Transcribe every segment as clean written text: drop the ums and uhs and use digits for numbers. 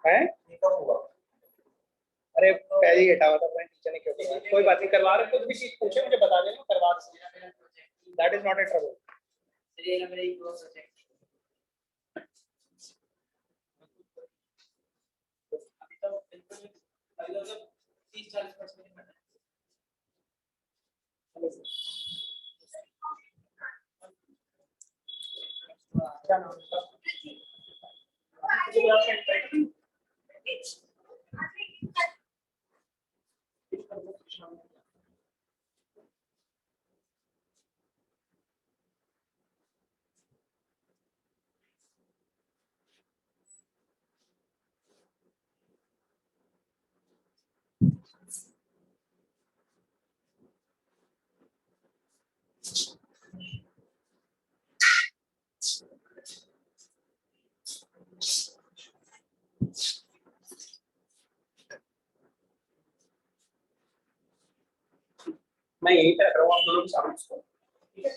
है? अरे पहले ही हटा हुआ था, टीचर ने क्यों किया? कोई बात नहीं, करवा रहे, कुछ भी चीज पूछे मुझे बता देना, करवा देंगे, that is not a trouble. क्या नाम है? मैं यही पे रख रहा हूँ आप दोनों के सामने इसको, ठीक है?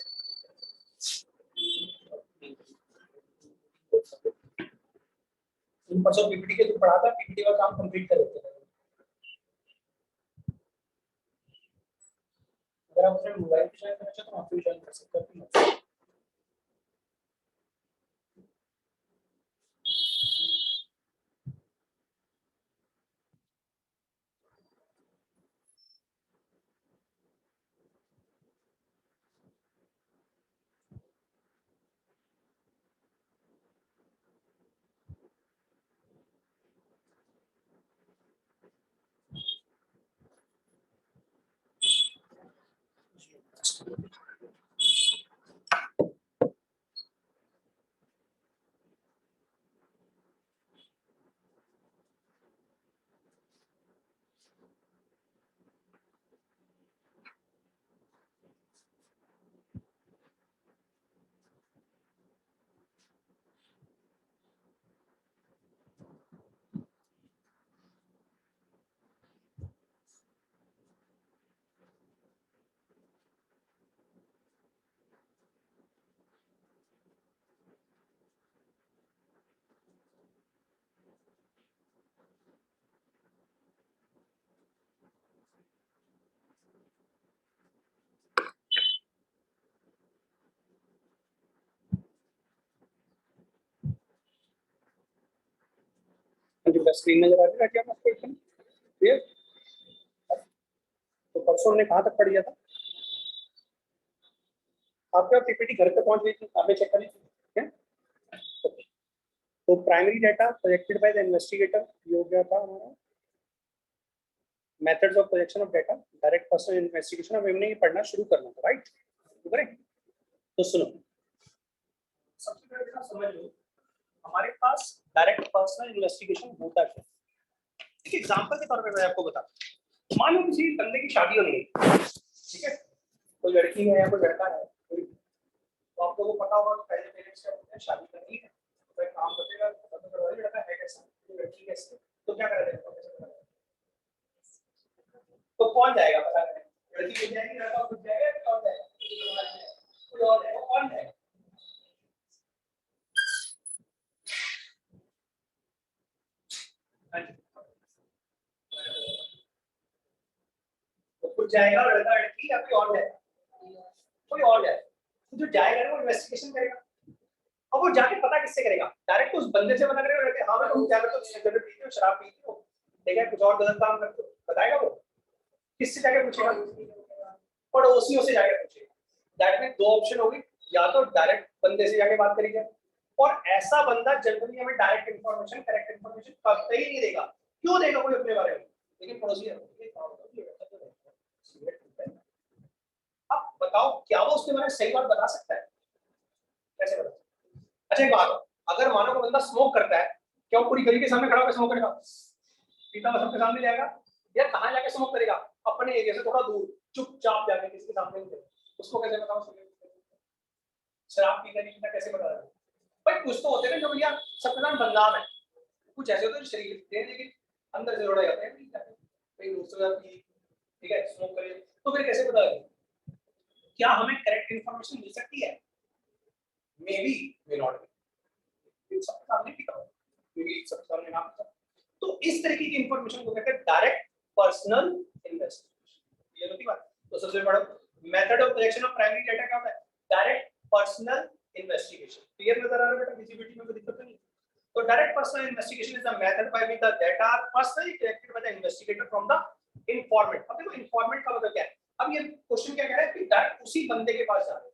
इन परसों पीपीटी के जो पढ़ा था, पीपीटी का काम कंप्लीट कर देते हैं। अगर आप अपने मोबाइल पे ज्वाइन करना चाहते हो तो आप भी ज्वाइन कर सकते हो। स्क्रीन नजर आ रही है क्या आपको? एकदम क्लियर? तो परसों हमने कहाँ तक पढ़ लिया था? आपका पीपीटी घर पे पहुंच गई थी, आपने चेक करी थी? तो primary data projected bye the investigator, ये हो गया था हमारा methods of projection of data, direct personal investigation. अब हमने ये पढ़ना शुरू करना था, राइट? करेक्ट। तो सुनो, सबसे पहले समझ लो हमारे पास डायरेक्ट पर्सनल इन्वेस्टिगेशन होता क्या। एक एग्जांपल के तौर पे मैं आपको बताता हूं। मान लो किसी बंदे की शादी होनी है, ठीक है? कोई लड़की है या कोई लड़का है, तो आप लोगों को पता होगा पहले पेरेंट्स क्या बोलते हैं, शादी करनी है तो एक काम करेगा, पता करवा लड़का है कैसा, लड़की कैसी, तो क्या करेगा? तो कौन जाएगा पता करने? लड़की खुद जाएगी, लड़का खुद जाएगा, कौन जाएगा? कोई और जाएगा, कौन जाएगा? तो खुद जाएगा लड़का लड़की या कोई और जाएगा? कोई और जाएगा। तो जो जाएगा वो इन्वेस्टिगेशन करेगा। अब वो जाके पता किससे करेगा? डायरेक्ट उस बंदे से पता करेगा, लड़के हाँ भाई तुम क्या करते हो, सिगरेट पीते हो, शराब पीते हो, ठीक है, कुछ और गलत काम करते हो, बताएगा वो? किससे जाके पूछेगा? पड़ोसियों से जाके पूछेगा। दैट मीन दो ऑप्शन होगी, या तो डायरेक्ट बंदे से जाके बात करेगा, और ऐसा बंदा जनरली हमें डायरेक्ट इन्फॉर्मेशन, करेक्ट इन्फॉर्मेशन कभी ही नहीं देगा। क्यों देगा कोई अपने बारे में? लेकिन पड़ोसी अब बताओ क्या वो उसके बारे में सही बात बता सकता है? कैसे बता? अच्छा एक बात, अगर मानो को बंदा स्मोक करता है, क्या वो पूरी गली के सामने खड़ा होकर स्मोक करेगा? पीता हुआ सबके सामने जाएगा या कहाँ जाके स्मोक करेगा? अपने एरिया से थोड़ा दूर चुपचाप जाके किसी के सामने नहीं करेगा। उसको कैसे बताओ? शराब पीता नहीं पीता कैसे बता रहा है? भाई कुछ तो होते हैं जो भैया सबके सामने बदनाम है, कुछ ऐसे होते हैं शरीर दिखते हैं लेकिन अंदर से जोड़ा जाते हैं, कहीं दूसरा की, ठीक है, स्मोक करे, तो फिर कैसे पता? क्या हमें करेक्ट इन्फॉर्मेशन मिल सकती है? May be, may not be. सबके सामने पीता हो, क्योंकि सबके सामने नाम था। तो इस तरीके की इंफॉर्मेशन को कहते हैं डायरेक्ट पर्सनल इन्वेस्टिगेशन। ये होती बात। तो सबसे बड़ा method of collection of primary data क्या होता है? Direct personal investigation. क्लियर नजर आ रहा है बेटा? विजिबिलिटी में कोई दिक्कत नहीं। तो direct personal investigation is the method by which the data are personally collected by the investigator from the informant. अब देखो इन्फॉर्मेंट का मतलब क्या है? अब ये क्वेश्चन क्या कह रहा है कि डायरेक्ट उसी बंदे के पास जा रहे हैं,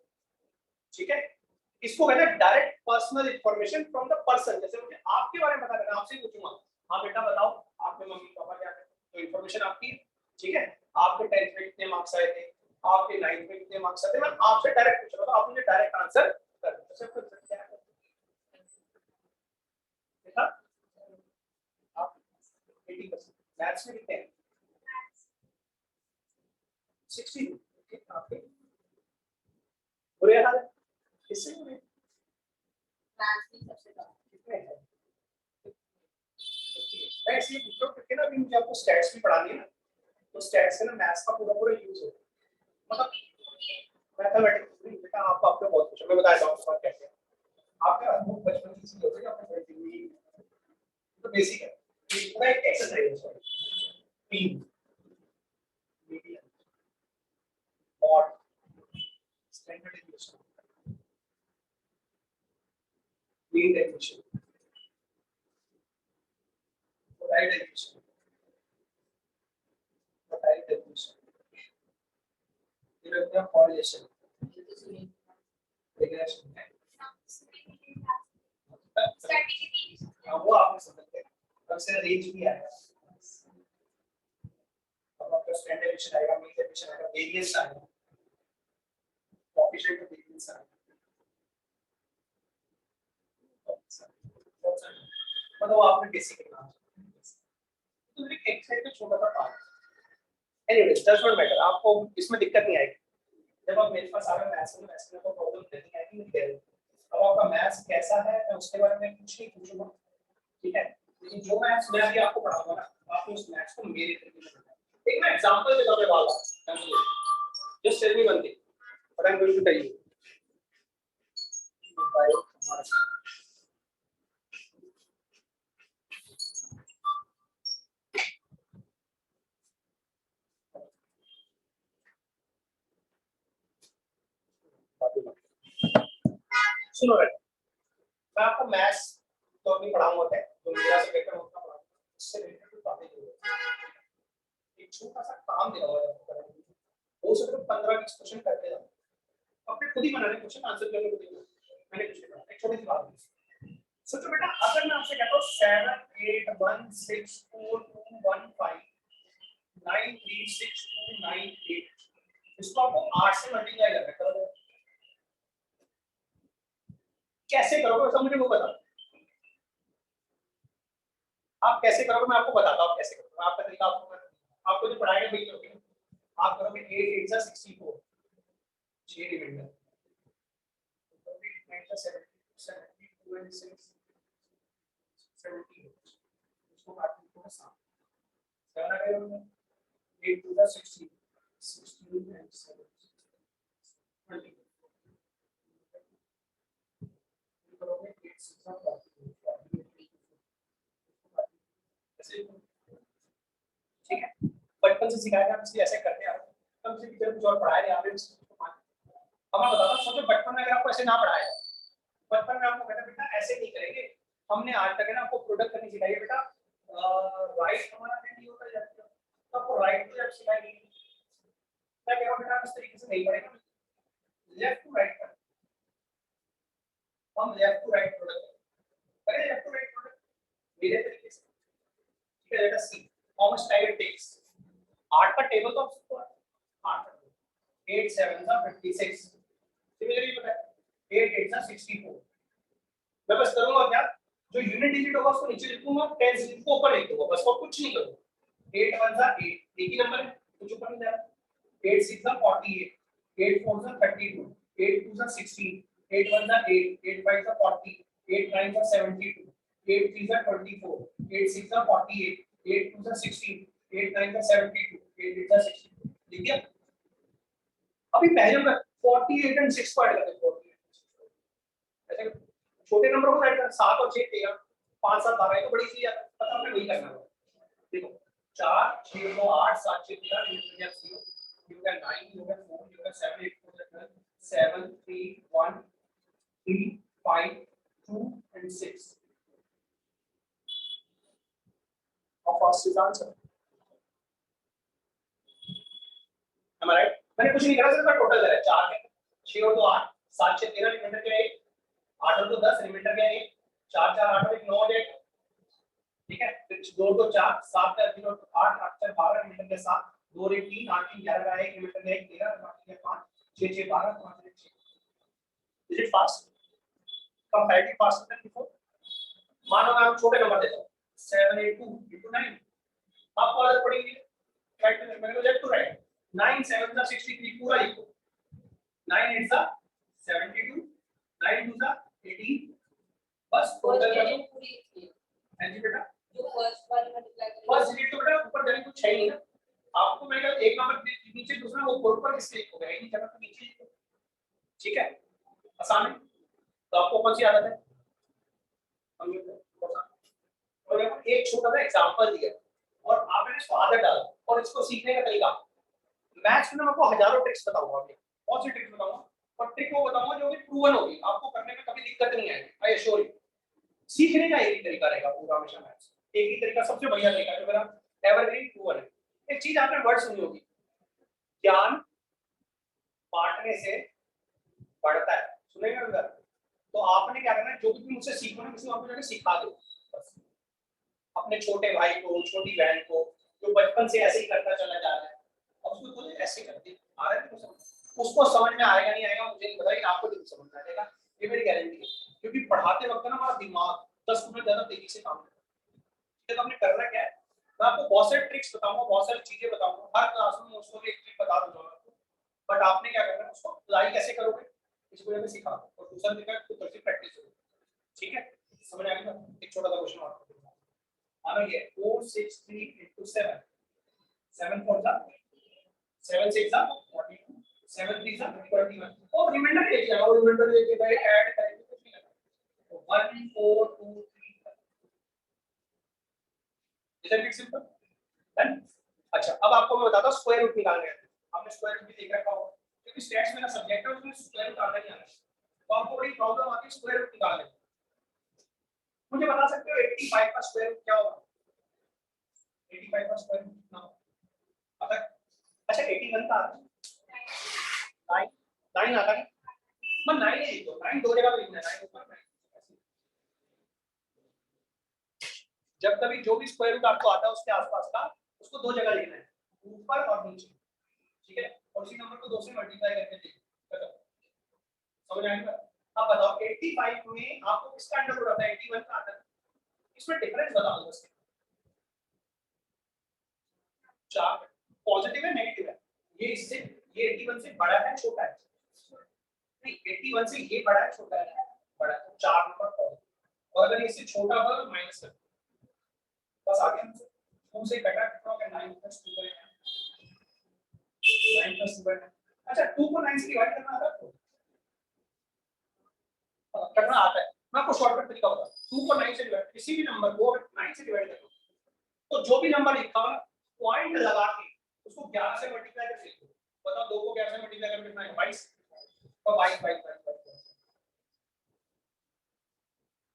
ठीक है? इसको कहते हैं direct personal information from the person. जैसे मुझे आपके बारे में पता करना, आपसे पूछूंगा, हाँ बेटा बताओ आपके मम्मी पापा क्या करते हैं, तो इंफॉर्मेशन आपकी, ठीक है? आपके 10th में कितने मार्क्स आए थे, आपके 9th में कितने मार्क्स आए थे, मैं आपसे डायरेक्ट पूछ रहा हूं, तो आप मुझे डायरेक्ट आंसर कर दो। सबसे पहले क्या है बेटा? आप 80% मैथ्स में कितने हैं? 60। आपके बुरे हाल है, किससे बुरे? मैथ्स में सबसे कम कितने हैं? मैं इसलिए पूछ रहा हूं क्योंकि ना अभी मुझे आपको स्टैट्स भी पढ़ानी है ना, तो स्टैट्स से ना मैथ्स का पूरा पूरा यूज होगा। मतलब मैथमेटिक्स नहीं बेटा, आपको आपको बहुत कुछ मैं बताता हूँ बात कैसे है। आपका अनुभव बचपन की चीज होती है, आपको पढ़ती तो बेसिक है, ये पूरा एक एक्सरसाइज है। Mean, median, mode, standard deviation, mean deviation, modal deviation, modal deviation, फिर अपना कॉरिलेशन, रिग्रेशन है। वो आपने समझते हैं, अब से रेंज भी आएगा, अब आपका स्टैंडर्ड डेविएशन आएगा, मीन डेविएशन आएगा, वेरिएंस आएगा, कोएफिशिएंट ऑफ वेरिएंस आएगा, मतलब आपने बेसिक करना है। तो एक एक्सरसाइज में छोटा सा part, anyways does not matter, आपको इसमें दिक्कत नहीं आएगी। जब आप मेरे पास आगे मैथ्स में तो प्रॉब्लम नहीं आएगी, नहीं कह रहे। अब आपका मैथ्स कैसा है मैं उसके बारे में कुछ नहीं पूछूंगा, ठीक है? लेकिन जो मैथ्स मैं अभी आपको पढ़ाऊंगा ना, आपको उस मैथ्स को मेरे तरीके से पढ़ना है। एक मैं एग्जांपल देता हूं वाला, just tell me one thing what I am going to tell you. सुनो रे, मैं आपको मैथ्स तो अभी पढ़ाऊंगा, क्या जो मेरा सब्जेक्ट है उसका पढ़ाऊंगा, इससे रिलेटेड कुछ बातें जरूर एक छोटा सा काम दिया हुआ है आपको, वो सिर्फ 15-20 क्वेश्चन करते जाओ, अपने खुद ही बनाने क्वेश्चन आंसर करने खुद ही मैंने कुछ नहीं पढ़ा। एक छोटी सी बात सोचो बेटा, अगर मैं आपसे कहता हूं 7 8 1 6 4 2 1 5 9 3 6 2 9 8, इसको आपको 8 से मल्टीप्लाई करना है, करोगे? कैसे करोगे सब मुझे वो बताओ, आप कैसे करोगे मैं आपको बताता हूं कैसे करोगे, आपका तरीका आपको जो पढ़ाएगा वही करोगे। आप करोगे 8 8 जा 64, 6 रिमाइंडर 8 9 जा 72 एंड 6 70, इसको काट दो 7 7 आ गए, 8 2 जा 16 16 एंड 7 20 करोगे 8 6 जा 40, ठीक है? बचपन से सिखाया गया, इसलिए ऐसे करते हैं। तब से टीचर कुछ और पढ़ाया नहीं, आपने अब मैं बताता हूँ, सोचो बचपन में अगर आपको ऐसे ना पढ़ाया, बचपन में आपको कहता बेटा ऐसे नहीं करेंगे, हमने आज तक है ना आपको प्रोडक्ट करनी सिखाई है बेटा, राइट हमारा नहीं होता है, तो आपको राइट टू लेफ्ट सिखाई गई, मैं कह रहा हूँ बेटा इस तरीके से नहीं पढ़ेगा, लेफ्ट टू राइट कर, हम लेफ्ट टू राइट प्रोडक्ट करें, लेफ्ट टू राइट प्रोडक्ट मेरे तरीके से, ठीक है? Let us see how much time it takes. 8 का टेबल तो आपको 8 8 7 का 56, सिमिलरली पता है 8 8 का 64, मैं बस करूंगा क्या, जो यूनिट डिजिट होगा उसको नीचे लिखूंगा, 10 डिजिट को ऊपर लिख दूंगा, बस और कुछ नहीं करूंगा। 8 1 8, एक ही नंबर है, कुछ ऊपर नहीं जा रहा। 8 6 48, 8 4 32, 8 2 16, 8 1 8, 8 5 40, 8 9 72, 8 3 24, 8 6 48, 8 2 16, 8 9 72, 8 8 16, ठीक है? अभी पहले में 48 एंड 6 को ऐड करते हैं, 48 ऐसे छोटे नंबर को ऐड कर 7 और 6 देगा, 5 7 12 तो बड़ी सी पता हमें वही करना है। देखो 4 6 2 8 7 6 13 0 you can 9 you can 4 you can 7 8 4 12 7 3 1 3 5 2 and 6 how fast is answer am I right मैंने कुछ नहीं करा सिर्फ टोटल करा 4 के 6 और 2 8 7 6 13 रिमाइंडर क्या है 8 और 2 10 रिमाइंडर क्या है 4 4 8 और 1 9 और 1 ठीक है फिर 2 2 4 7 4 0 8 8 4 12 रिमाइंडर के साथ 2 और 1 3 8 3 11 का 1 रिमाइंडर का 1 13 बाकी 5 6 6 12 5 6 is it fast comparative faster than before मानो मैं छोटे नंबर देता हूं 782 into 9 आपको आदत पड़ेगी राइट मैंने को लेफ्ट टू राइट 9 7 का 63 पूरा लिखो 9 8 का 72 9 2 का 18 बस टोटल कर लो पूरी हां जी बेटा जो फर्स्ट वाली मल्टीप्लाई करेंगे फर्स्ट डिजिट तो बेटा ऊपर जाने कुछ है ही ना आपको मैं कहा एक नंबर नीचे दूसरा वो ऊपर किस क्लिक हो गया ये जगह तो नीचे ठीक है आसान है तो आपको कौन सी आदत है और एक छोटा सा एग्जांपल दिया और आपने इसको आदत डाला और इसको सीखने का तरीका मैथ्स में मैं आपको हजारों ट्रिक्स बताऊंगा अभी बहुत सी ट्रिक्स बताऊंगा और ट्रिक वो बताऊंगा जो कि प्रूवन होगी आपको करने में कभी दिक्कत नहीं आएगी आई एश्योर यू सीखने का एक ही तरीका रहेगा पूरा हमेशा मैथ्स एक ही तरीका सबसे बढ़िया तरीका जो मेरा एवरग्रीन प्रूवन है एक चीज आपने वर्ड सुनी होगी ज्ञान बांटने से बढ़ता है सुनेगा उधर तो आपने क्या करना है जो भी मुझसे सीखना है उसको आपको जाके सिखा दो बस अपने छोटे भाई को छोटी बहन को जो बचपन से ऐसे ही करता चला जा रहा है अब उसको बोले ऐसे करते आ रहा है तो समझ उसको समझ में आएगा नहीं आएगा मुझे नहीं पता लेकिन आपको जरूर समझ में आएगा ये मेरी गारंटी है क्योंकि पढ़ाते वक्त ना हमारा दिमाग 10 मिनट ज्यादा तेजी से काम करता है तो हमने करना क्या है मैं आपको बहुत सारे ट्रिक्स बताऊंगा बहुत सारी चीजें बताऊंगा हर क्लास में उसको भी एक ट्रिक बता दूंगा आपको बट आपने क्या करना है उसको अप्लाई कैसे करोगे इसको मैं सिखा और दूसरा तरीका है खुद से प्रैक्टिस करो ठीक है समझ आ गया एक छोटा सा क्वेश्चन और आना ये 463 into 7 7 4 जा 7 6 जा 42 7 3 जा 21 और रिमाइंडर ले लिया और रिमाइंडर लेके भाई ऐड करेंगे कुछ नहीं लगा तो 1 4 2 3 इधर भी सिंपल डन अच्छा अब आपको मैं बताता हूं स्क्वायर रूट निकालने हैं आपने स्क्वायर रूट भी देख रखा होगा क्योंकि स्टैट्स मेरा सब्जेक्ट है उसमें स्क्वायर रूट आना नहीं आना तो आपको बड़ी प्रॉब्लम आती है स्क्वायर रूट निकालने में मुझे बता सकते हो 85 का स्क्वायर रूट क्या होगा 85 का स्क्वायर रूट कितना होगा पता अच्छा 81 का आता है 9 आता है मैं 9 नहीं लिखो 9 दो जगह पे लिखना है 9 ऊपर 9 जब कभी जो भी स्क्वायर रूट आपको आता है उसके आसपास का उसको दो जगह लिखना है ऊपर और नीचे ठीक है और उसी नंबर को 2 से मल्टीप्लाई करके लिखो समझ आएगा अब बताओ 85 में आपको किसका अंडर रूट आता है 81 का आता है इसमें डिफरेंस बता दो बस चार पॉजिटिव है नेगेटिव है ये इससे ये 81 से बड़ा है छोटा है नहीं 81 से ये बड़ा है छोटा है बड़ा है 4 नंबर पॉजिटिव और अगर इससे छोटा होगा तो माइनस कर बस आगे हमसे 2 से कटा कितना होगा 9 + 2 करेंगे 9 + 2 करेंगे अच्छा 2 को 9 से डिवाइड करना आता है करना आता है मैं आपको शॉर्टकट तरीका बताऊं 2 को 9 से डिवाइड किसी भी नंबर को 9 से डिवाइड कर दो तो जो भी नंबर लिखा हुआ पॉइंट लगा के उसको 11 से मल्टीप्लाई करके लिखो बताओ 2 को 11 से मल्टीप्लाई करके कितना है 22 और 22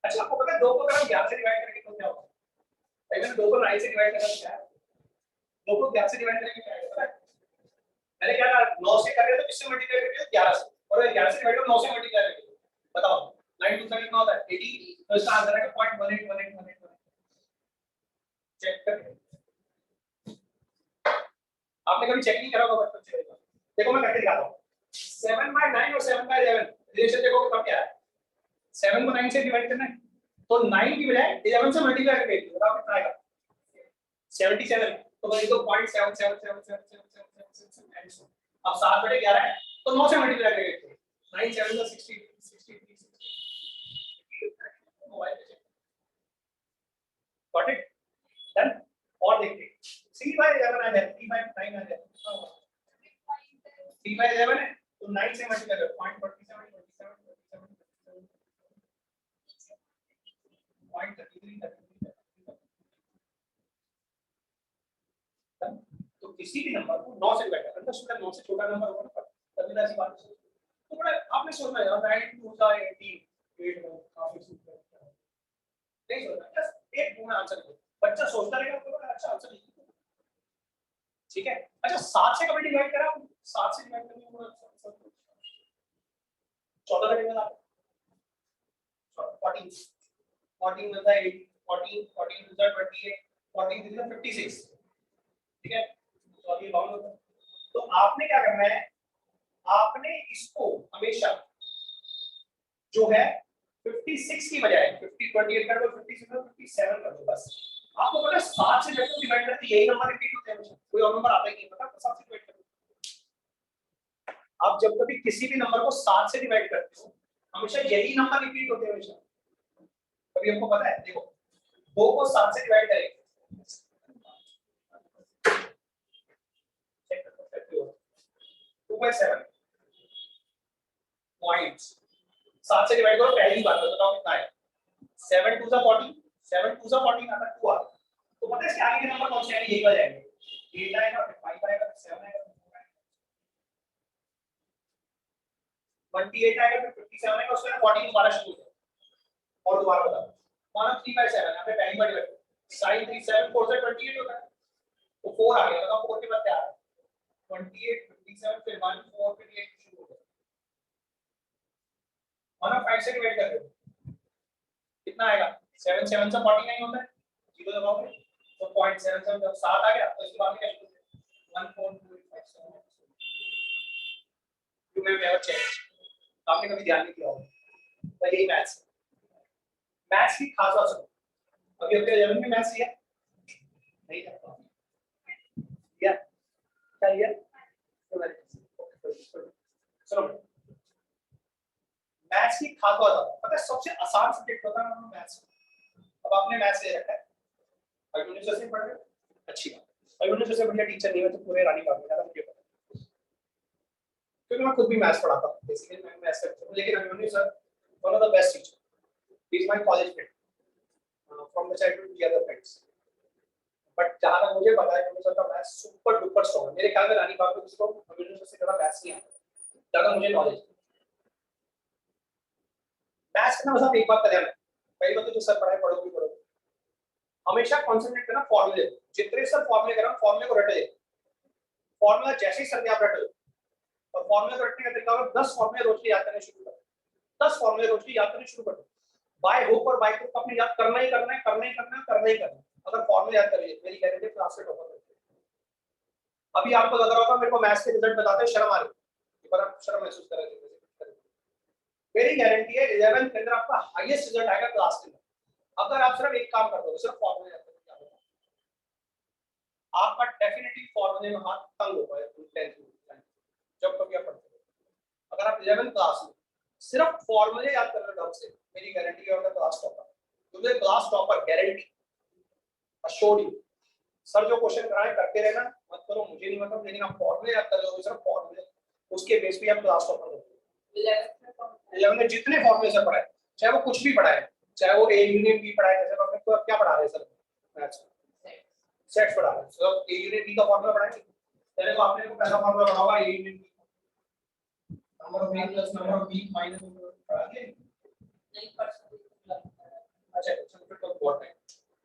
अच्छा आपको पता है 2 को अगर हम 11 से डिवाइड करेंगे तो क्या होगा अगर 2 को 9 से डिवाइड करें तो क्या है 2 को 11 से डिवाइड करेंगे क्या आएगा पता है मैंने क्या कहा 9 से कर रहे हो तो किससे मल्टीप्लाई करेंगे 11 से और 11 से डिवाइड करो 9 से मल्टीप्लाई करेंगे बताओ 9 2 कितना होता है 80 तो इसका आंसर है 0.181818 चेक करें आपने कभी चेक नहीं करा होगा बचपन से देखो मैं करके दिखाता हूं 7/9 और 7/11 रिलेशन देखो कितना क्या है 7 को 9 से डिवाइड करना है तो 9 की बजाय 11 से मल्टीप्लाई करके बताओ कितना आएगा 77 तो बस ये तो 0.777777 अब 7/11 है तो 9 से मल्टीप्लाई करके 9 7 का 60 63 गॉट इट डन और देखिए 3/11 आ जाए 3/9 आ जाए 3/11 है तो 9 से मल्टीप्लाई करो 0.47 तो किसी भी नंबर को 9 से डिवाइड करना, अंदर 9 से छोटा नंबर होगा ना, तभी ऐसी बात है। तो बड़ा आपने सोचना है 9 2 जा 18 8 हो काफी सिंपल नहीं सोचना, जस्ट एक गुना आंसर दो, बच्चा सोचता रहेगा तो बड़ा अच्छा आंसर लिखेगा। ठीक है, अच्छा 7 से कभी डिवाइड करा, 7 से डिवाइड करने में बड़ा 14 का डिवाइड आप 14 14 मिलता है 8 14 14 मिलता है 28 14 मिलता है 56। ठीक है, तो अभी बाउंड होता है। तो आपने क्या करना है, आपने इसको हमेशा जो है 56 की बजाय 50 28 कर दो, 56 कर दो, 57 कर दो बस। आपको पता है 7 से जब डिवाइड करते यही नंबर रिपीट होते हैं, कोई और नंबर आता ही नहीं, पता 7 से डिवाइड करते। आप जब कभी किसी भी नंबर को 7 से डिवाइड करते हो हमेशा यही नंबर रिपीट होते हैं हमेशा। कभी आपको पता है, देखो 2 को 7 से डिवाइड करेंगे 2/7 पॉइंट्स 7 से डिवाइड करो, पहली बात बताओ कितना है, 7 2 40 7 2 40 आता है 2 आ। तो पता है इसके आगे के नंबर कौन से आएंगे, यही आ जाएंगे, 8 आएगा, 5 आएगा, 7 आएगा, 28 आएगा, फिर 57 आएगा, उसके बाद 40 दोबारा शुरू हो जाएगा। और दोबारा बता माना 3/7 यहां पे पहली बार डिवाइड sin 3 7 4 से 28 होता है, तो 4 आ गया, तो 4 के बाद क्या आ रहा है 28 57 फिर 1 4 फिर 8 शुरू हो गया। माना 5 से डिवाइड कर दो कितना आएगा, 7 7 से 49 होता है, जीरो दबाओगे तो 0.77 जब 7 आ गया तो इसके बाद क्या शुरू होगा 1 4 2 5 7 यू मे नेवर चेंज। आपने कभी ध्यान नहीं दिया होगा, तो यही मैथ्स की खास बात सुनो। अभी आपके 11 में मैथ्स लिया नहीं था या क्या लिया, सुनो मैथ्स की खास बात पता है, सबसे आसान सब्जेक्ट होता है मैथ्स। अब आपने मैथ्स ले रखा है, अभी सर से पढ़ रहे हो, अच्छी बात। अभी से बढ़िया टीचर नहीं है तो पूरे रानी बाग में ज्यादा मुझे पता है, क्योंकि मैं खुद भी मैथ्स पढ़ाता हूं, बेसिकली मैं मैथ्स करता हूं, लेकिन Abhimanyu sir one of the best teacher, he is my college friend from the childhood we are the friends. But जहां तक मुझे पता है अभिमन्यु सर का मैथ्स सुपर डुपर स्ट्रांग है, मेरे ख्याल में रानी बाग में किसी को अभिमन्यु सर से ज्यादा मैथ्स नहीं आता, ज्यादा मुझे नॉलेज। मैथ्स करना बस आप एक बात का ध्यान रखें, पहली बात तो जो सर पढ़ाए पढ़ोगे पढ़ोगे, हमेशा कंसंट्रेट करना फॉर्मूले, जितने सर फॉर्मूले करा फॉर्मूले को रटे, फॉर्मूला जैसे ही सर आप रटे और फॉर्मूले को रटने का तरीका होगा 10 फॉर्मूले रोज के याद करने शुरू करो, 10 फॉर्मूले रोज के याद करने शुरू करो, बाय हुक और बाय क्रुक अपने याद करना ही करना है, करना ही करना है, करना ही करना है। अगर फॉर्मूले याद करिए मेरी गारंटी क्लास में टॉपर होंगे। अभी आपको लग रहा होगा मेरे को मैथ्स के रिजल्ट बताते शर्म आ रही है, पर आप शर्म महसूस कर रहे हैं, मेरी गारंटी है 11th के अंदर आपका हाईएस्ट रिजल्ट आएगा क्लास के अंदर, अगर आप सिर्फ एक काम कर दोगे, सिर्फ फॉर्मूले याद करोगे, आपका डेफिनेटली फॉर्मूले में हाथ तंग होगा 10th में जब कभी आप पढ़ते हो। अगर आप 11th क्लास में सिर्फ फॉर्मूले याद कर रहे हो ढंग से, मेरी गारंटी है क्लास टॉपर, तुम्हें class topper guarantee assured you. Sir जो क्वेश्चन कराए करते रहना, मत करो मुझे नहीं मतलब, लेकिन आप फॉर्मूले याद कर लोगे, सिर्फ फॉर्मूले, उसके बेस पे आप क्लास टॉपर होगे। 11 में जितने फॉर्मूले सर पढ़ाए, चाहे वो कुछ भी पढ़ाए, चाहे वो ए यूनियन बी पढ़ाए, जैसे आपको क्या पढ़ा रहे हैं सर मैथ्स सेट्स पढ़ा रहे हैं, सर ए यूनियन बी का फॉर्मूला पढ़ाएंगे, पहले तो आपने को पहला फॉर्मूला पढ़ा होगा A union B, number of A plus number of B minus पढ़ा दिया नहीं पढ़ सकते। अच्छा फिर तो बहुत है,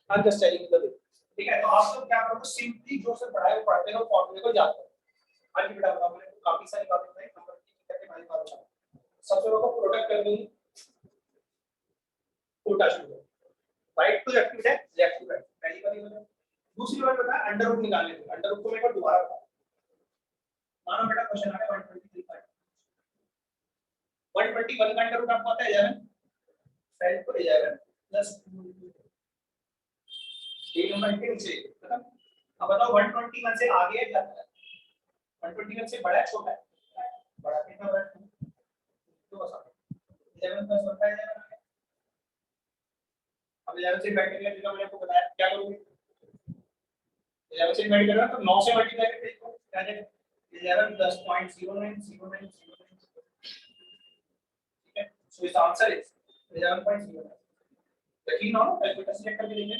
I am just telling the way. ठीक है, तो आप लोग क्या करोगे, सिंपली जो सर पढ़ाए वो पढ़ते रहो, फॉर्मूले को याद करो। आज बेटा बताओ, मैंने काफी सारी बातें बताई, नंबर की करके हमारी बात बताओ। सबसे पहले को प्रोडक्ट कर दूंगी, उल्टा शुरू करो, राइट टू लेफ्ट है, लेफ्ट टू राइट, पहली बात ये बताओ। दूसरी बात बता अंडर रूट निकालने की, अंडर रूट को मैं एक बार दोबारा बताऊं, मानो बेटा क्वेश्चन आ गया 123 का, 121 का अंडर रूट आपको पता है 11, पहले को 11 प्लस 2 ये नंबर के नीचे खत्म। अब बताओ 121 से आगे है क्या, 121 से बड़ा है छोटा है, बड़ा कितना बड़ा है, तो बस 11 प्लस होता है 11 आ गया। अब 11 से बैठ के जो मैंने आपको बताया क्या करोगे, 11 से डिवाइड करना तो 9 से मल्टीप्लाई करके देखो क्या जाएगा, 11 प्लस 0.090909, ठीक है, सो इस आंसर इज 11.09। यकीन ना हो कैलकुलेटर से चेक करके देखें,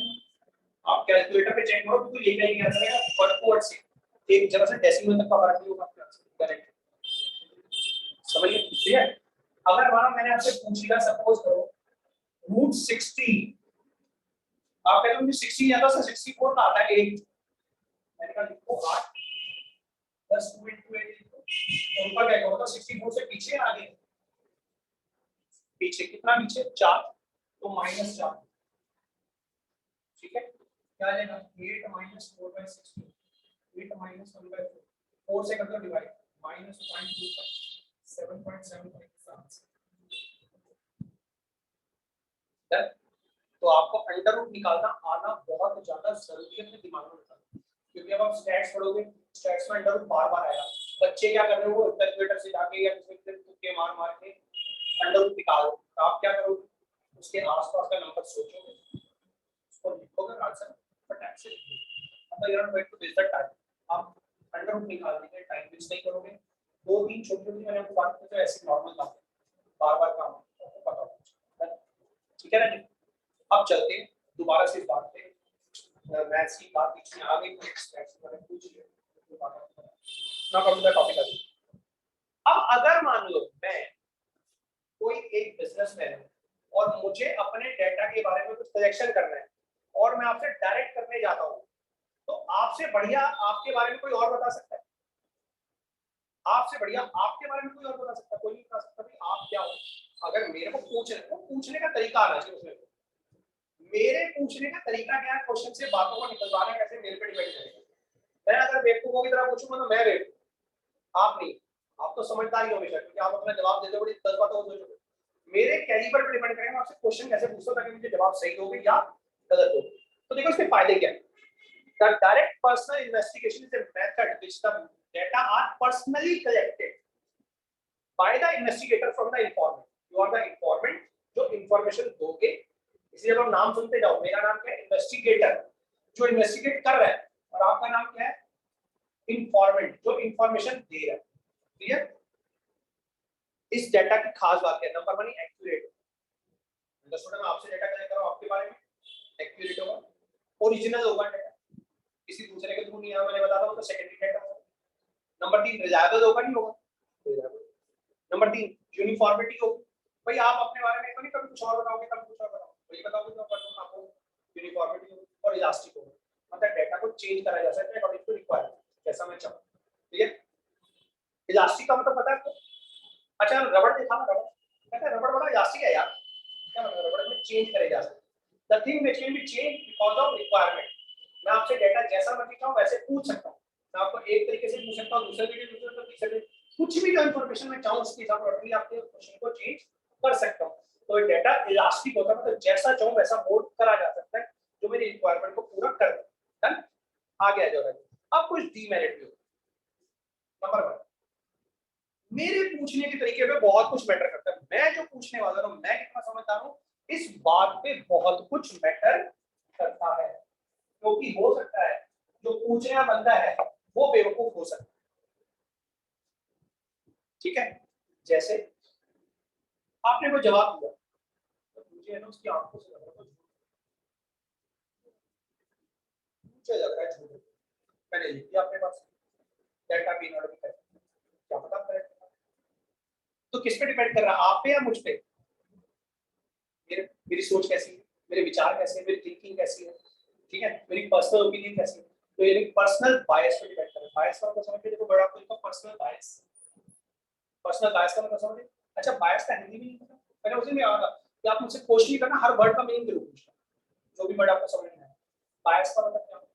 आप कैलकुलेटर पे चेक करो तो यही कहीं आंसर है वर्ड टू वर्ड से एक जगह से डेसिमल तक का फर्क नहीं होगा आपका आंसर करेक्ट। समझिए ठीक है। अगर मानो मैंने आपसे पूछ लिया सपोज करो रूट 60, आप कहते हो मुझे 60 नहीं आता, 64 का आता है 8, मैंने कहा लिखो 8 10 2 into 8 लिखो, ऊपर क्या होगा 64 से पीछे आगे, पीछे कितना पीछे 4, तो -4 ठीक है। क्या आ जाएगा 8 - 4/16, 8 - 1/4, 4 से कर दो डिवाइड -0.25 7.75 डन। तो आपको अंडर रूट निकालना आना बहुत ज्यादा जरूरी है अपने दिमाग में रखना, क्योंकि अब आप स्टैट्स पढ़ोगे, स्टैट्स में अंडर रूट बार-बार आएगा। बच्चे क्या कर रहे हो कैलकुलेटर से जाके या किसी से तुक्के मार के अंडर रूट निकालो, तो आप क्या करोगे उसके आसपास का नंबर सोचोगे, उसको लिखोगे आंसर फटाक से लिखोगे। अब you are going to waste the time, आप अंडर रूट निकालने के टाइम वेस्ट नहीं करोगे। दो तीन छोटी-छोटी मैंने आपको बात की तो ऐसे नॉर्मल बात बार-बार काम आपको पता होगा, ठीक है ना जी। अब चलते हैं दोबारा से इस बात पे, मैथ्स की बात बीच में आ गई तो स्टैट्स के बारे में पूछिए ना करूंगा टॉपिक अभी। अब अगर मान लो मैं कोई एक बिजनेसमैन हूं और मुझे अपने डेटा के बारे में कुछ प्रोजेक्शन करना है और मैं आपसे डायरेक्ट करने जाता हूं, तो आपसे बढ़िया आपके बारे में कोई और बता सकता है? आपसे बढ़िया आपके बारे में कोई और बता सकता है? कोई नहीं बता सकता भाई आप क्या हो। अगर मेरे को पूछने का तरीका आना चाहिए उसमें, मेरे पूछने का तरीका क्या है, क्वेश्चन से बातों को निकलवाना कैसे मेरे पे डिपेंड करेगा। मैं अगर बेवकूफों की तरह पूछूंगा तो मैं बेवकूफ, आप नहीं, आप तो समझदार ही हो हमेशा, क्योंकि आप अपना जवाब देते हो बड़ी 10 बातों को सोचोगे। मेरे कैलिबर पे डिपेंड करेगा आपसे क्वेश्चन कैसे पूछता हूं ताकि मुझे जवाब सही दोगे या गलत दोगे। तो देखो इसके फायदे क्या है। The direct personal investigation is a method which the data are personally collected by the investigator from the informant. You are the informant जो information दोगे, इसलिए तो नाम सुनते जाओ, मेरा नाम क्या है इन्वेस्टिगेटर जो इन्वेस्टिगेट कर रहा है, और आपका नाम क्या है इंफॉर्मेंट जो इंफॉर्मेशन दे रहा है। क्लियर। इस डेटा की खास बात है नंबर 1 एक्यूरेट, मैं आपसे डेटा कलेक्ट कर रहा हूं आपके बारे में, एक्यूरेट होगा, ओरिजिनल होगा डेटा, किसी दूसरे के थ्रू नहीं आया, मैंने बताया था तो सेकेंडरी डेटा होगा। नंबर 3 रिलायबल होगा नहीं होगा, नंबर 3 यूनिफॉर्मिटी होगी। भाई आप अपने बारे में तो नहीं कभी कुछ और बताओगे कभी कुछ और बताओगे, वही बताओगे तो आपको यूनिफॉर्मिटी होगी और इलास्टिक होगा, मतलब डेटा को चेंज करा जा सकता है अकॉर्डिंग टू रिक्वायरमेंट जैसा मैं चाहूं। ठीक है। इलास्टिक का मतलब पता है आपको? अच्छा रबड़ देखा ना, रबड़ कहते हैं रबड़ बड़ा इलास्टिक है यार, क्या मतलब रबड़ में चेंज करे जा सकता है। The thing which can be change because of requirement. मैं आपसे डेटा जैसा मर्जी चाहूं वैसे पूछ सकता हूं, मैं आपको एक तरीके से पूछ सकता हूं, दूसरे तरीके से तीसरे कुछ भी जो इंफॉर्मेशन मैं चाहूं उसके हिसाब से आपके क्वेश्चन को चेंज कर सकता हूं। तो ये डेटा इलास्टिक होता है, मतलब जैसा चाहूं वैसा मोल्ड करा जा सकता है जो मेरी रिक्वायरमेंट को पूरा कर दे। डन। आगे आ जाओ। अब कुछ डीमेरिट भी हो। नंबर 1 मेरे पूछने के तरीके पे बहुत कुछ मैटर करता है, मैं जो पूछने वाला हूं मैं कितना समझदार हूं इस बात पे बहुत कुछ मैटर करता है, क्योंकि हो सकता है जो पूछने वाला बंदा है वो बेवकूफ हो सकता है। ठीक है। जैसे आपने कोई जवाब दिया तो मुझे ना उसकी आंखों से लग रहा है मुझे लग रहा है झूठ, मैंने लिख दिया अपने पास डेटा भी नॉट भी, क्या पता करेक्ट। तो किस पे डिपेंड कर रहा है, आप पे या मुझ पे? मेरी सोच कैसी है, मेरे विचार कैसे हैं, मेरी थिंकिंग कैसी है, ठीक है, मेरी पर्सनल ओपिनियन कैसी है, तो ये पर्सनल बायस पे डिपेंड करता है। बायस का मतलब समझिए, देखो बड़ा आपको पर्सनल बायस, पर्सनल बायस का मतलब समझिए। अच्छा बायस का हिंदी में नहीं पता, मैंने उसे नहीं आया कि आप मुझसे क्वेश्चन नहीं करना, हर वर्ड का मीनिंग जरूर पूछना, जो भी वर्ड आपको समझ में आए। बायस का मतलब क्या है?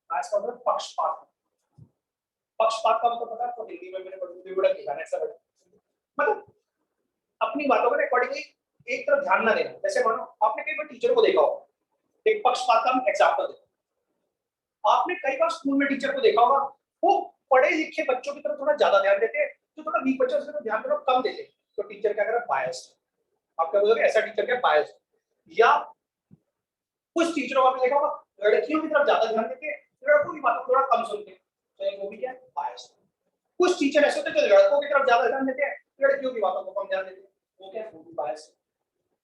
बायस का मतलब पक्षपात। पक्षपात का मतलब पता है आपको? हिंदी में मैंने बड़ा लिखा है ऐसा वर्ड, मतलब अपनी बातों के अकॉर्डिंगली एक तरफ ध्यान ना देना। जैसे मानो आपने कई बार टीचर को देखा हो, एक पक्षपात का एग्जांपल दे, आपने कई बार स्कूल में टीचर को देखा होगा वो पढ़े लिखे बच्चों की तरफ थोड़ा ज्यादा ध्यान देते हैं, जो थोड़ा वीक बच्चों से ध्यान थोड़ा कम देते हैं, तो टीचर क्या कर रहा है बायस्ड। आप क्या बोलोगे ऐसा टीचर क्या बायस्ड? या कुछ टीचरों को आपने देखा होगा लड़कियों की तरफ ज्यादा ध्यान देते हैं, लड़कों की बातों को थोड़ा कम सुनते हैं, तो वो भी क्या है बायस्ड। कुछ टीचर ऐसे होते हैं जो लड़कों की तरफ ज्यादा ध्यान देते हैं, लड़कियों की बातों को कम ध्यान देते हैं, वो क्या है वो भी बायस्ड।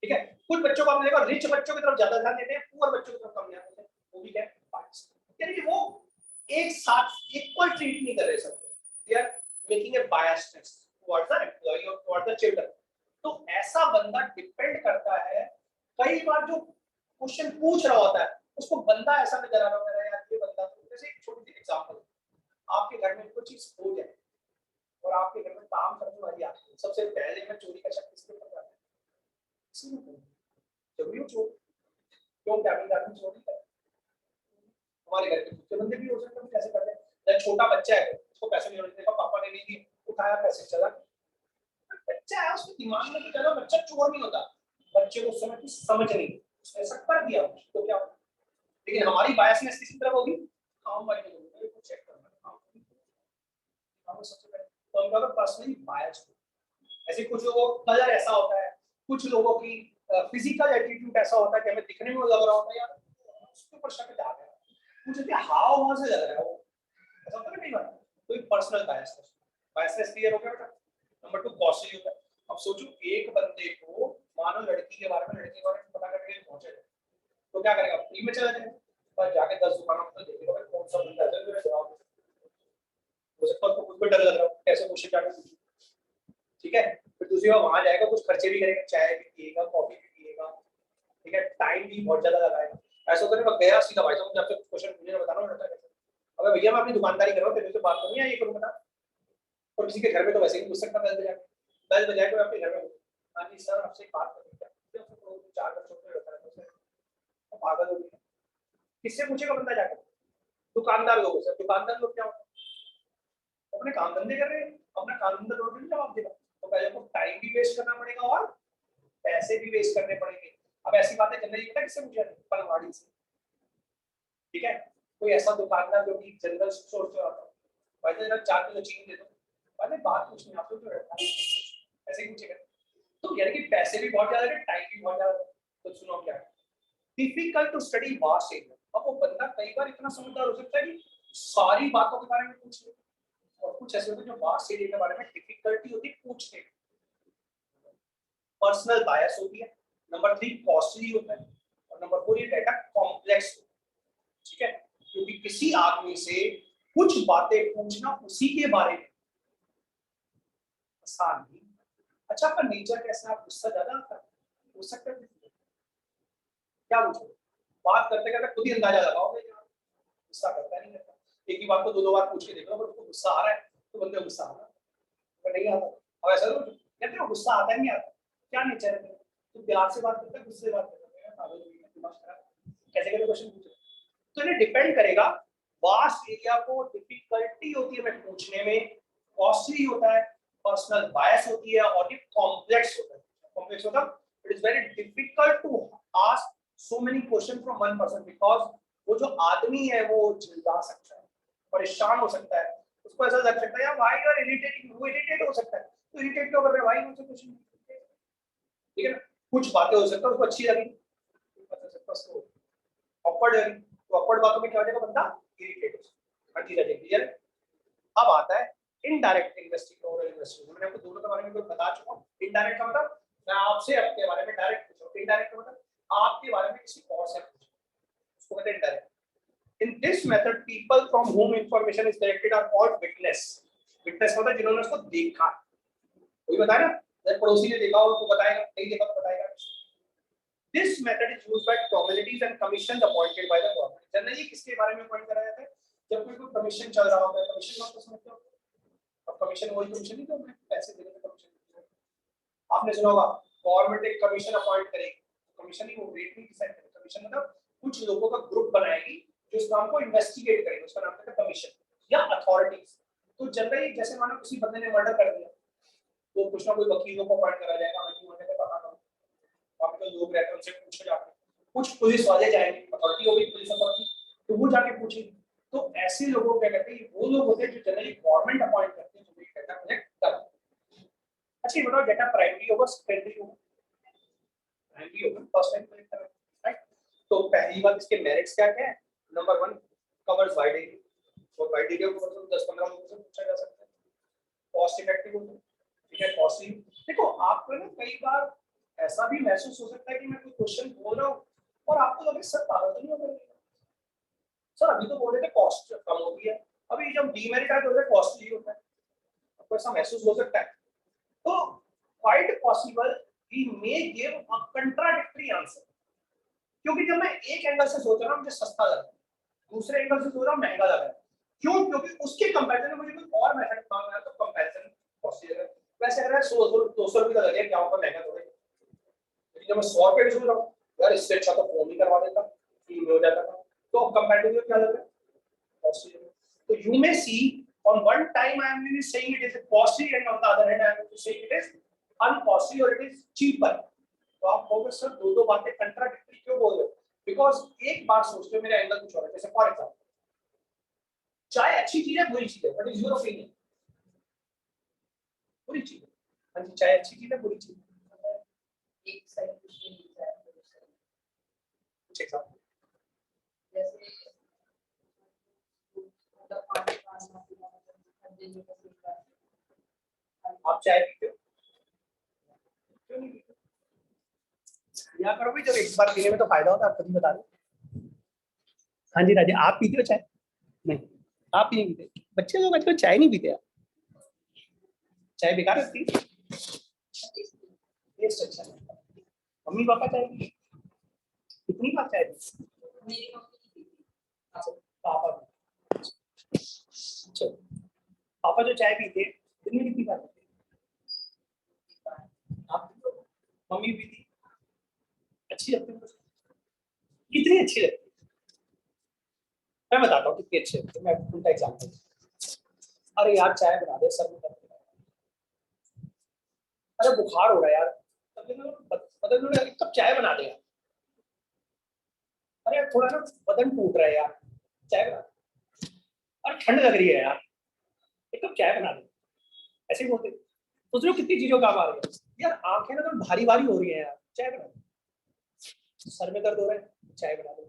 ठीक है, कुछ बच्चों को आपने देखा रिच बच्चों की तरफ ज्यादा ध्यान देते हैं, पुअर बच्चों की तरफ कम ध्यान देते हैं, वो भी क्या है बायस, यानी कि वो एक साथ इक्वल ट्रीट नहीं कर रहे सबको, they are making a biasness towards the employ और टुवर्ड्स द चिल्ड्रन। तो ऐसा बंदा डिपेंड करता है, कई बार जो क्वेश्चन पूछ रहा होता है उसको बंदा ऐसा नजर आ रहा है यार ये बंदा, जैसे एक छोटी सी एग्जांपल, आपके घर में कोई चीज खो जाए और आपके घर में काम करने वाली आती है, सबसे पहले में चोरी का शक किसके ऊपर जाता है? किसी को जरूरी हो चोर, क्यों क्या आदमी चोरी करे? हमारे घर के दूसरे बंदे भी हो सकते हैं कैसे करते हैं, जब छोटा बच्चा है उसको पैसे नहीं देखा पापा ने नहीं दिए, उठाया पैसे चला, बच्चा है उसके दिमाग में तो चलो बच्चा चोर नहीं होता, बच्चे को उस समय की समझ नहीं, उसने ऐसा कर दिया तो क्या, लेकिन हमारी बायसनेस किसी तरह होगी, काम भाई को चेक करना काम सबसे पहले तो हम अगर पर्सनली बायस हो, ऐसे कुछ लोगों का कलर ऐसा होता है, कुछ लोगों की फिजिकल एटीट्यूड ऐसा होता है कि हमें दिखने में लग रहा होता है यार उसके ऊपर शक आ गया, कुछ ऐसे हाव भाव से लग रहा है वो, ऐसा होता है नहीं बात, तो एक पर्सनल बायसनेस, बायसनेस क्लियर हो गया बेटा। नंबर 2 कॉस्टली होता है। अब सोचो एक बंदे को मानो लड़की के बारे में पता करने के लिए पहुंचे तो क्या करेगा, फ्री में चला जाएगा पर जाके 10 दुकानों पर देखेगा भाई कौन सा बंदा है मेरा जवाब हो सकता है, उसको खुद को डर लग रहा है कैसे क्वेश्चन जाके पूछूं, ठीक है, फिर दूसरी बार वहां जाएगा कुछ खर्चे भी करेगा, चाय भी पिएगा कॉफी भी पिएगा, ठीक है, टाइम भी बहुत ज्यादा लगाएगा, ऐसा होता है ना गया सीधा भाई साहब मुझे आपसे क्वेश्चन पूछने बताना रहता है, अगर भैया मैं अपनी दुकानदारी कर रहा हूँ तेरे से बात करूँ या ये करूँ बता, और किसी के घर में तो वैसे ही पूछ सकता बेल बजाए तो अपने घर में, हाँ जी सर आपसे बात करनी है, 4 बच्चों को रहता है तो पागल हो गया, किससे पूछेगा बंदा जाकर, दुकानदार लोगों से, दुकानदार लोग क्या होता है अपने काम धंधे कर रहे हैं, अपना काम धंधा लोग नहीं जवाब देगा, तो पहले को टाइम भी वेस्ट करना पड़ेगा और पैसे भी वेस्ट करने पड़ेंगे। अब ऐसी बातें जनरली पता किससे पूछा पनवाड़ी से, ठीक है, कोई ऐसा दुकानदार जो कि जनरल स्टोर से आता है, भाई जरा 4 किलो चीनी दे दो, भाई बात पूछनी आपको जो रहता है ऐसे ही पूछेगा, तो यानी कि पैसे भी बहुत ज्यादा है टाइम भी बहुत ज्यादा है, तो सुनो क्या difficult to study vast area, अब वो बंदा कई बार इतना समझदार हो सकता है कि सारी बातों के बारे में पूछ ले, और कुछ ऐसे होते हैं जो वास्ट एरिया के बारे में डिफिकल्टी होती है पूछने, पर्सनल बायस होती है, नंबर 3 कॉस्टली होता है, और नंबर 4 ये डाटा कॉम्प्लेक्स, ठीक है, क्योंकि किसी आदमी से कुछ बातें पूछना उसी के बारे में आसान नहीं। अच्छा आपका नेचर कैसा है, आप गुस्सा ज्यादा आता है, हो सकता है क्या पूछो, बात करते करते खुद ही अंदाजा लगाओगे गुस्सा करता नहीं करता, एक ही बात को 2 बार पूछ के देखो अगर उसको गुस्सा आ रहा है तो बंदे को गुस्सा आ रहा है, अगर नहीं आता अब ऐसा तो कहते हो गुस्सा आता है नहीं आता, क्या नेचर है तो प्यार से बात करता है गुस्से से बात करता है, कैसे कैसे क्वेश्चन पूछे, तो इन्हें डिपेंड करेगा, वास्ट एरिया को डिफिकल्टी होती है मैं पूछने में, कॉस्टली होता है, पर्सनल बायस होती है, और ये कॉम्प्लेक्स होता है, कॉम्प्लेक्स होता है, it is very difficult to ask so many question from one person, because वो जो आदमी है वो चिल्ला सकता है, परेशान हो सकता है, उसको ऐसा लग सकता है यार व्हाई यू आर इरिटेटिंग, वो इरिटेट हो सकता है, तो इरिटेट क्यों कर रहे हैं भाई मुझसे क्वेश्चन, ठीक है ना, कुछ बातें हो सकता है उसको अच्छी लगी, उसको ऑकवर्ड लगी, तो ऑकवर्ड बातों में क्या हो जाएगा बंदा इरिटेट हो सकता है, हर चीज है क्लियर। अब आता है इनडायरेक्ट इन्वेस्टिंग और इन्वेस्टिंग, मैंने आपको दोनों के बारे में बता चुका हूं, इनडायरेक्ट का मतलब मैं आपसे आपके बारे में डायरेक्ट पूछ रहा हूं, इनडायरेक्ट का मतलब आपके बारे में किसी और से पूछ, उसको कहते हैं indirect. In this method, people from whom information is collected are called witness. Witness मतलब जिन्होंने उसको देखा, कोई बताया ना, जब पड़ोसी ने देखा हो तो बताएगा, नहीं देखा तो बताएगा। This method is used by communities and commissions appointed by the government. Generally किसके बारे में पॉइंट कराया जाता है, जब कोई कमीशन चल रहा होता है, कमीशन आप तो समझते हो, अब कमीशन वही कमीशन नहीं तो पैसे देने का कमीशन, आपने सुना होगा गवर्नमेंट एक कमीशन अपॉइंट करेगी, कमीशन ही वो रेट नहीं डिसाइड करेगी, कमीशन मतलब कुछ लोगों का ग्रुप बनाएगी जो इस काम को इन्वेस्टिगेट करेंगे, उसका नाम है कमीशन या अथॉरिटीज। तो जनरली जैसे मानो किसी बंदे ने मर्डर कर दिया तो कुछ ना कोई वकीलों को अपॉइंट करा जाएगा, वकील का पता करो वहां पे जो लोग रहते हैं उनसे पूछो जाके, कुछ पुलिस वाले जाएंगे, अथॉरिटी हो गई पुलिस अथॉरिटी, तो वो जाके पूछेंगे, तो ऐसे लोगों को क्या कहते हैं, वो लोग होते हैं जो जनरली गवर्नमेंट अपॉइंट करते हैं जो ये डाटा कलेक्ट करते हैं। अच्छा ये बताओ डाटा प्राइमरी होगा सेकेंडरी होगा, प्राइमरी होगा, फर्स्ट टाइम कलेक्ट कर रहे हैं राइट, तो पहली बात इसके मेरिट्स क्या क्या है, नंबर 1 कवर्स वाइड एरिया, और वाइड एरिया को मतलब 10-15 लोगों से पूछा जा सकता है, कॉस्ट इफेक्टिव होता है, ठीक है, कॉस्टली देखो आपको ना कई बार ऐसा भी महसूस हो सकता है कि मैं कोई क्वेश्चन बोल रहा हूँ और आपको लगे सर पागल तो नहीं हो गए सर, अभी तो बोल रहे थे कॉस्ट कम होती है, अभी जब डीमेरिट है तो कॉस्टली होता है, आपको ऐसा महसूस हो सकता है। तो quite possible we may give a contradictory answer, क्योंकि जब मैं एक एंगल से सोच रहा हूँ मुझे सस्ता लग रहा है, दूसरे एंगल से सोच रहा हूँ महंगा लग रहा है, क्यों? क्योंकि उसके कंपैरिजन में मुझे कोई और मेथड मांगना है तो कंपैरिजन पॉसिबल है। वैसे अगर 100 रुपये का लगे क्या होगा, महंगा थोड़ा, लेकिन जब मैं 100 रुपये सोच रहा हूँ यार इससे अच्छा तो फोन ही करवा देता, फ्री में हो जाता था, तो कंपैरिजन क्या लग रहा है, पॉसिबल। तो you may see on one time I am saying it is costly and on the other hand I am saying it is uncostly or it is cheaper। तो आप कहोगे सर दो दो बातें कंट्राडिक्टरी क्यों बोल रहे हो? बिकॉज एक बात सोचते हो मेरा एंगल कुछ और है। जैसे फॉर एग्जांपल चाय अच्छी चीज है बुरी चीज है, व्हाट इज योर ओपिनियन? बुरी चीज है। हाँ जी, चाय अच्छी चीज है बुरी चीज है? एक साइड कुछ एग्जांपल जैसे आप चाय पीते हो? क्यों नहीं पीते? या करो भाई, जब एक बार पीने में तो फायदा होता है, आप कभी बता दो। हाँ जी राजा, आप पीते हो चाय? नहीं, आप नहीं पीते। बच्चे लोग आजकल चाय नहीं पीते। चाय बेकार होती है, टेस्ट अच्छा है। मम्मी पापा चाय कितनी बार चाय पी? पापा, अच्छा पापा जो चाय पीते हैं दिन में कितनी बार पीते हैं? आप मम्मी पीती? अच्छी लगती है? कितनी अच्छी लगती है? मैं बताता हूँ कितनी अच्छी लगती है, मैं उनका एग्जाम्पल। अरे यार चाय बना दे, सर में दर्द, अरे बुखार हो रहा है यार, बदल एक कप चाय बना दे यार, अरे थोड़ा ना बदन टूट रहा है यार, चाय बना दे, अरे ठंड लग रही है यार, एक कप चाय बना दे। ऐसे ही बोलते, सोच रहे हो कितनी चीजों काम आ रही है यार, आंखें ना तो भारी भारी हो रही है यार, चाय बना दो। सर में दर्द हो रहा है, चाय बना दो।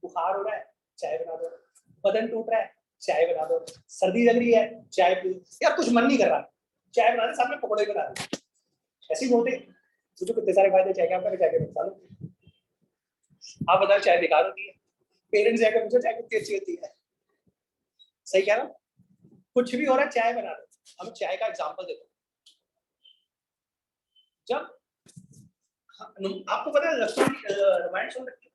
बुखार हो रहा है, चाय बना दो। बदन टूट रहा है, चाय बना दो। सर्दी लग रही है, चाय पी यार, कुछ मन नहीं कर रहा, चाय बना दे, सामने पकौड़े बना दे। ऐसे ही बोलते, तुझे कितने सारे फायदे चाय के, आपका चाय के नुकसान होते हैं। आप बताओ चाय बेकार होती है? पेरेंट्स जाकर पूछो चाय कितनी अच्छी होती है। सही कह रहा हूं? कुछ भी हो रहा है चाय बना दो। हम चाय का एग्जांपल देते हैं। जब आपको पता है लक्ष्मण रामायण सुन रखी है?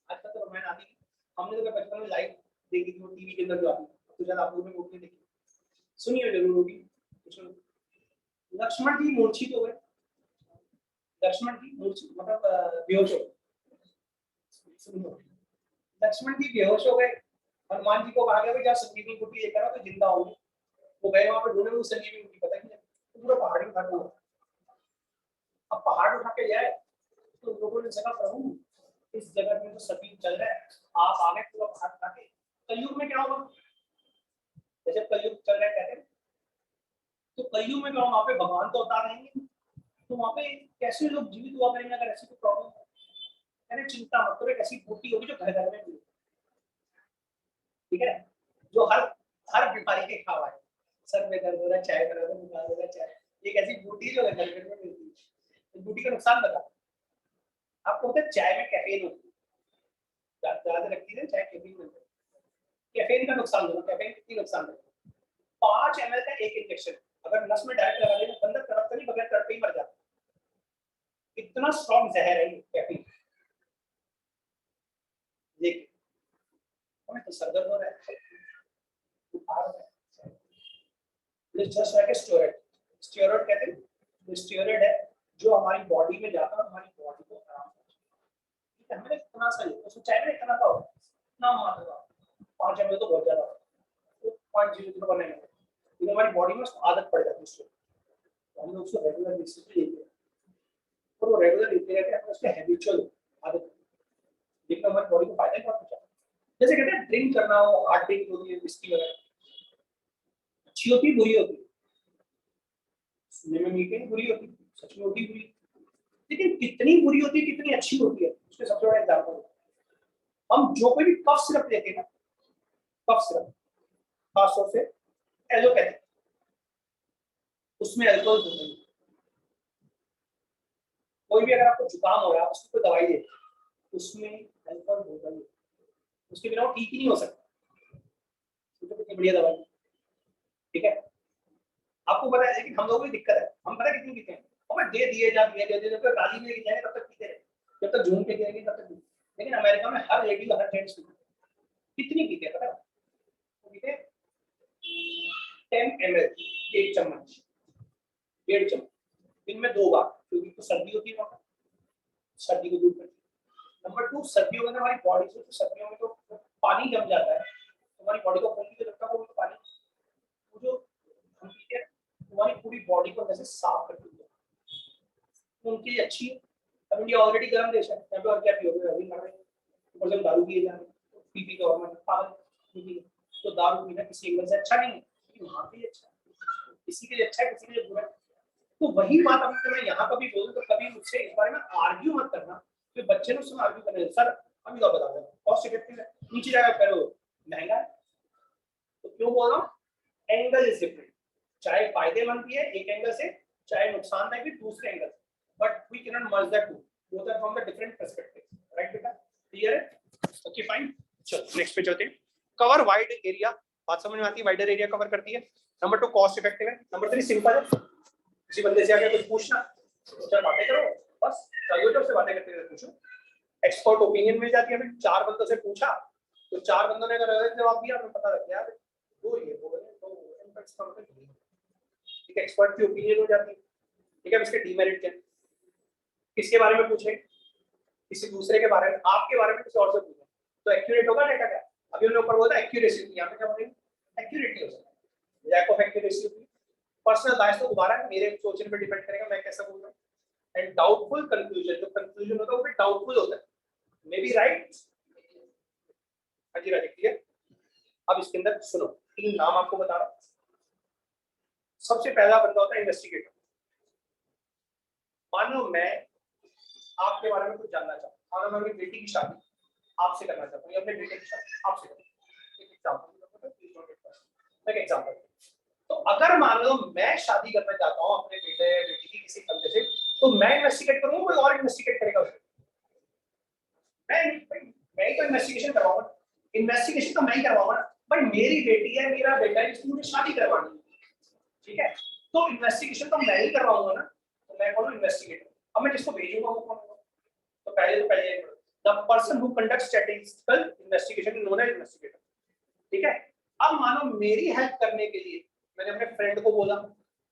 आजकल तो रामायण आती है, हमने तो बचपन में लाइव देखी थी, वो टीवी के अंदर जो आती है, तो ज्यादा आप लोगों ने वो नहीं देखी, सुनिए जरूर होगी। लक्ष्मण जी मूर्छित हो गए, लक्ष्मण जी मूर्छित मतलब बेहोश हो गए। लक्ष्मण जी बेहोश हो गए, हनुमान जी को कहा गया जा संजीवनी बूटी लेकर आओ तो जिंदा होंगे। वो गए वहां पर ढूंढे, वो संजीवनी बूटी पता नहीं है, तो पूरा पहाड़ ही उठा। अब पहाड़ उठा के जाए तो लोगों ने कहा प्रभु इस जगह में तो सभी चल रहा है, आप आगे पूरा पहाड़ उठा के, कलयुग में क्या होगा? जैसे कलयुग चल रहा है कहते हैं, तो कलयुग में क्या वहां पे भगवान तो अवतार रहेंगे, तो वहां पे कैसे लोग जीवित हुआ करेंगे अगर ऐसी कोई प्रॉब्लम है? मैंने चिंता मत करो, एक ऐसी बूटी होगी जो घर घर में मिलेगी, ठीक है, जो हर हर बीमारी के खावा है, सर में दर्द हो रहा है चाय बना दो, बुखार हो रहा है चाय, एक ऐसी बूटी जो घर घर में मिलती है। तो बूटी का नुकसान बता, आपको पता है चाय में कैफीन होती है, ज्यादा रखती है चाय कैफीन होती है। कैफीन का नुकसान होगा, कैफीन कितनी नुकसान है? 5 ml का एक इंजेक्शन अगर नस में डायरेक्ट लगा देना, बंदा तड़पता नहीं, बगैर तड़पे ही मर जाता, इतना स्ट्रॉन्ग जहर है ये कैफीन। देखिए हमें तो सर दर्द हो रहा है, बुखार हो रहा है, जस्ट लाइक स्टेरॉइड, स्टेरॉइड कहते हैं, तो स्टेरॉइड है जो हमारी बॉडी में जाता है, हमारी बॉडी को आराम देता है। हमें इतना सही है, तो चाहे इतना का हो ना मात्रा 5 ml तो बहुत ज्यादा, तो 5 0 बनाएंगे, लेकिन हमारी बॉडी में उसको आदत पड़ जाती है उसको, तो हम लोग उसको रेगुलर बेसिस पे लेते हैं, और वो रेगुलर लेते रहते हैं, उसके हैबिचुअल आदत, लेकिन हमारी बॉडी को फायदा ही बहुत होता है। जैसे कहते हैं ड्रिंक करना हो, हार्ड ड्रिंक होती है, विस्की वगैरह, अच्छी होती है बुरी होती है? सुनने में मीठी बुरी होती है, सच में होती बुरी, लेकिन कितनी बुरी होती है कितनी अच्छी होती है उसके सबसे बड़ा एग्जाम्पल, हम जो कोई भी कफ सिरप लेते हैं ना, कफ सिरप खासतौर से एलोपैथी, उसमें अल्कोहल होता है, कोई भी अगर आपको जुकाम हो रहा है उसको कोई दवाई दे उसमें अल्कोहल होगा ही, उसके बिना वो ठीक ही नहीं हो सकता। तो कितनी बढ़िया दवाई, ठीक है। आपको पता है कि हम लोगों की दिक्कत है, हम पता कितनी पीते हैं, और दे दिए जा दिए दे जब तक गाली में लेके जाएंगे तब तक पीते रहे, जब तक झूम के जाएंगे तब तक पीते। लेकिन अमेरिका में हर लेडी हर जेंट्स कितनी पीते हैं पता है? पीते 10 ml, एक चम्मच, 1.5 चम्मच दिन में 2 बार, क्योंकि तो सर्दी होती है, सर्दी को दूर करती है। नंबर 2, सर्दियों में हमारी बॉडी से तो सर्दियों में तो पानी जम जाता है, हमारी बॉडी को खून की जरूरत है, वो पानी वो जो हम पीते हैं हमारी पूरी बॉडी को जैसे साफ करती है, उनकी अच्छी है। अब इंडिया ऑलरेडी गर्म देश है, यहाँ पे और क्या पियोगे, अभी मर रहे हैं, ऊपर से दारू पिए जा रहे हैं, पी गवर्नमेंट पागल, तो दारू पीना किसी एंगल से अच्छा नहीं है, लेकिन वहाँ पे अच्छा है, किसी के लिए अच्छा है किसी के लिए बुरा है। तो वही बात अभी मैं यहाँ कभी बोलूँ तो कभी मुझसे इस बारे में आर्ग्यू मत करना, तो बच्चे ने उसमें आर्ग्यू करने सर हम ही बता दें कॉस्ट इफेक्टिव है, नीचे जाकर करो महंगा है, तो क्यों बोल रहा हूँ, एंगल इज डिफरेंट, चाहे फायदेमंद भी है एक एंगल से, चाहे नुकसानदायक भी दूसरे एंगल से, but we can not merge the two, both are from the different perspective, right बेटा, क्लियर है? ओके फाइन, चलो नेक्स्ट पे चलते हैं। कवर वाइड एरिया, बात समझ में आती है, वाइडर एरिया कवर करती है। नंबर 2 कॉस्ट इफेक्टिव है। नंबर 3 सिंपल है, किसी बंदे से आके कुछ पूछना, चल बातें करो, बस चलो से बातें करते पूछो, एक्सपर्ट ओपिनियन मिल जाती है। अभी 4 बंदों से पूछा तो 4 बंदों ने अगर अलग जवाब दिया तो पता लग गया वो ये बोल रहे तो इनफैक्ट इसका मतलब नहीं है, ठीक है, एक्सपर्ट की ओपिनियन हो जाती है। ठीक है, इसके डीमेरिट क्या, किसके बारे में पूछे, किसी दूसरे के बारे में, आपके बारे में किसी और से पूछे तो एक्यूरेट होगा डेटा क्या, अभी उन्होंने ऊपर बोला एक्यूरेसी, यहाँ पे क्या बोलेंगे एक्यूरेट हो सकता है, लैक ऑफ एक्यूरेसी होती है। पर्सनल बायस तो दोबारा मेरे सोचने पे डिपेंड करेगा मैं कैसा बोल रहा हूँ। एंड डाउटफुल कंक्लूजन, जो कंक्लूजन होता है वो भी डाउटफुल होता है, मे बी राइट। हाँ जी राजीव, क्लियर। अब इसके अंदर सुनो, 3 नाम आपको बता रहा हूँ। सबसे पहला बंदा होता है इन्वेस्टिगेटर। मान लो मैं आपके बारे में कुछ जानना चाहता हूँ, मान लो मैं अपनी बेटी की शादी आपसे करना चाहता हूँ या अपने बेटे की शादी आपसे करना चाहता हूँ, एक एग्जांपल। तो अगर मान लो मैं शादी करना चाहता हूँ अपने बेटे बेटी की किसी बंदे से, तो मैं इन्वेस्टिगेट करूंगा, कोई और इन्वेस्टिगेट करेगा उसे? मैं ही तो इन्वेस्टिगेशन करवाऊंगा, इन्वेस्टिगेशन तो मैं ही करवाऊंगा ना, बट मेरी बेटी है मेरा बेटा है, इसकी मुझे शादी करवानी है, ठीक है, तो इन्वेस्टिगेशन तो मैं ही करवाऊंगा ना, तो मैं कौन इन्वेस्टिगेटर। अब मैं जिसको भेजूंगा वो कौन होगा, तो पहले the person who conducts statistical investigation is known as investigator, ठीक है। अब मानो मेरी हेल्प करने के लिए मैंने अपने फ्रेंड को बोला,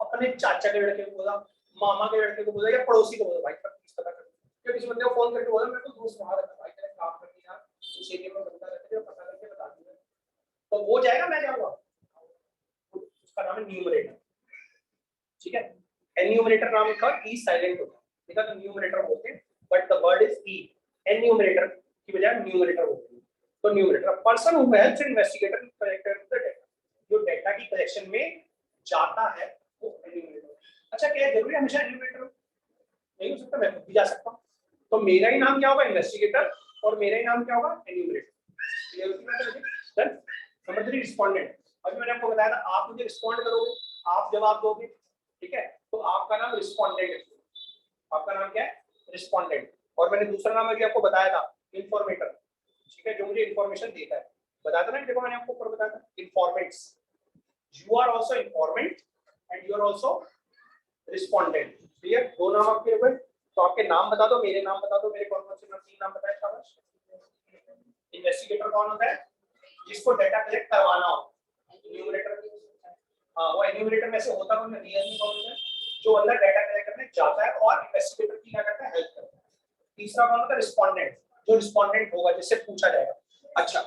अपने चाचा के लड़के को बोला, मामा के लड़के को बोला या पड़ोसी को बोला, भाई प्लीज पता कर, फिर किसी बंदे को फोन करके बोला मेरे को दोस्त वहां रहता है, भाई तेरा काम कर दिया उस एरिया में बंदा रहता है पता करके बता दूंगा, तो वो जाएगा मैं जाऊंगा, उसका नाम है न्यूमरेटर, ठीक है। एन्यूमरेटर नाम का ई साइलेंट होता है, ठीक है, तो न्यूमरेटर बोलते हैं, but the word is E, enumerator की बजाय न्यूमरेटर बोलते हैं। तो numerator person who helps investigator in collecting the data, जो डेटा की कलेक्शन में जाता है वो एन्यूमरेटर। अच्छा क्या जरूरी है हमेशा एन्यूमरेटर नहीं हो सकता, मैं खुद भी जा सकता हूँ, तो मेरा ही नाम क्या होगा इन्वेस्टिगेटर और मेरा ही नाम क्या होगा एन्यूमरेटर, क्लियर होती बात है? डन। नंबर 3 रिस्पोंडेंट, अभी मैंने आपको बताया था आप मुझे रिस्पोंड करोगे, आप जवाब दोगे, ठीक है, तो आपका नाम रिस्पोंडेंट है, आपका नाम क्या है रिस्पोंडेंट। और मैंने दूसरा नाम अभी आपको बताया था इन्फॉर्मेटर, ठीक है, जो मुझे इन्फॉर्मेशन देता है, बताया था ना, देखो मैंने आपको ऊपर बताया था informants, you are also informant and you are also respondent, clear, दो नाम आपके ऊपर। तो आपके नाम बता दो, मेरे नाम बता दो, मेरे कौन कौन से नाम, 3 नाम बताए शाबाश। इन्वेस्टिगेटर कौन होता है, जिसको डेटा कलेक्ट करवाना हो, न्यूमरेटर, हाँ वो एन्यूमरेटर में से होता कौन है, रियल में कौन है, जो अंदर डेटा कलेक्ट करने जाता है और इन्वेस्टिगेटर की क्या करता है हेल्प करता है। तीसरा कौन होता है रिस्पोंडेंट, जो रिस्पोंडेंट होगा जिससे पूछा जाएगा, अच्छा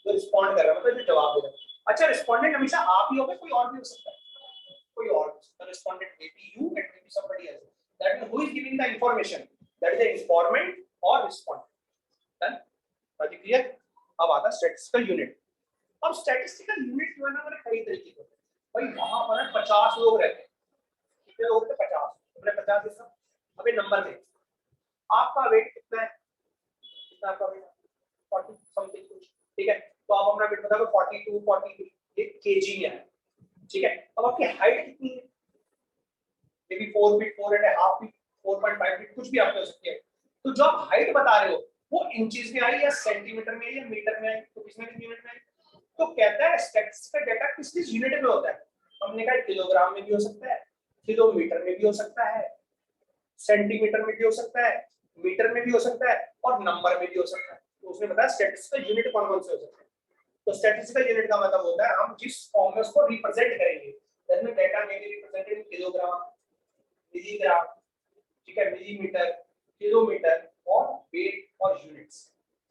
जो रिस्पोंड कर रहा है मतलब जो जवाब दे रहा है। अच्छा रिस्पोंडेंट हमेशा आप ही होगा, कोई और भी हो सकता है, कोई और, the respondent may be you, it may be somebody else, that means who is giving the information, that is the informant or respondent, done, बात क्लियर। अब आता स्टैटिस्टिकल यूनिट। अब स्टैटिस्टिकल यूनिट जो है ना हमारे कई तरीके के, भाई वहां पर 50 लोग रहते हैं, कितने लोग थे 50, हमने 50 दिया, अबे नंबर में आपका वेट कितना है, कितना आपका वेट 40 समथिंग कुछ, ठीक है, तो आप अपना वेट बताओ 42 43 ये केजी में है, ठीक है। अब आपकी हाइट कितनी है, may be 4 feet 4 and half feet 4 4.5 feet, कुछ भी आपने हो सकती है। तो जो आप हाइट बता रहे हो वो इंचेस में आई या सेंटीमीटर में आई या मीटर में आई, तो किसमें यूनिट में आई? तो कहता है स्टैटिस्टिकल डाटा किस यूनिट में होता है? हमने कहा किलोग्राम में भी हो सकता है, किलोमीटर में भी हो सकता है, सेंटीमीटर में भी हो सकता है, मीटर में भी हो सकता है और नंबर में भी हो सकता है। तो उसने बताया स्टैटिस्टिकल यूनिट कौन कौन से हो सकते हैं। तो स्टैटिस्टिकल यूनिट का मतलब होता है हम जिस फॉर्म में उसको रिप्रेजेंट करेंगे, दैट डाटा में be represented in kilogram, milligram, ठीक है, मिलीमीटर, किलोमीटर और वेट और यूनिट्स।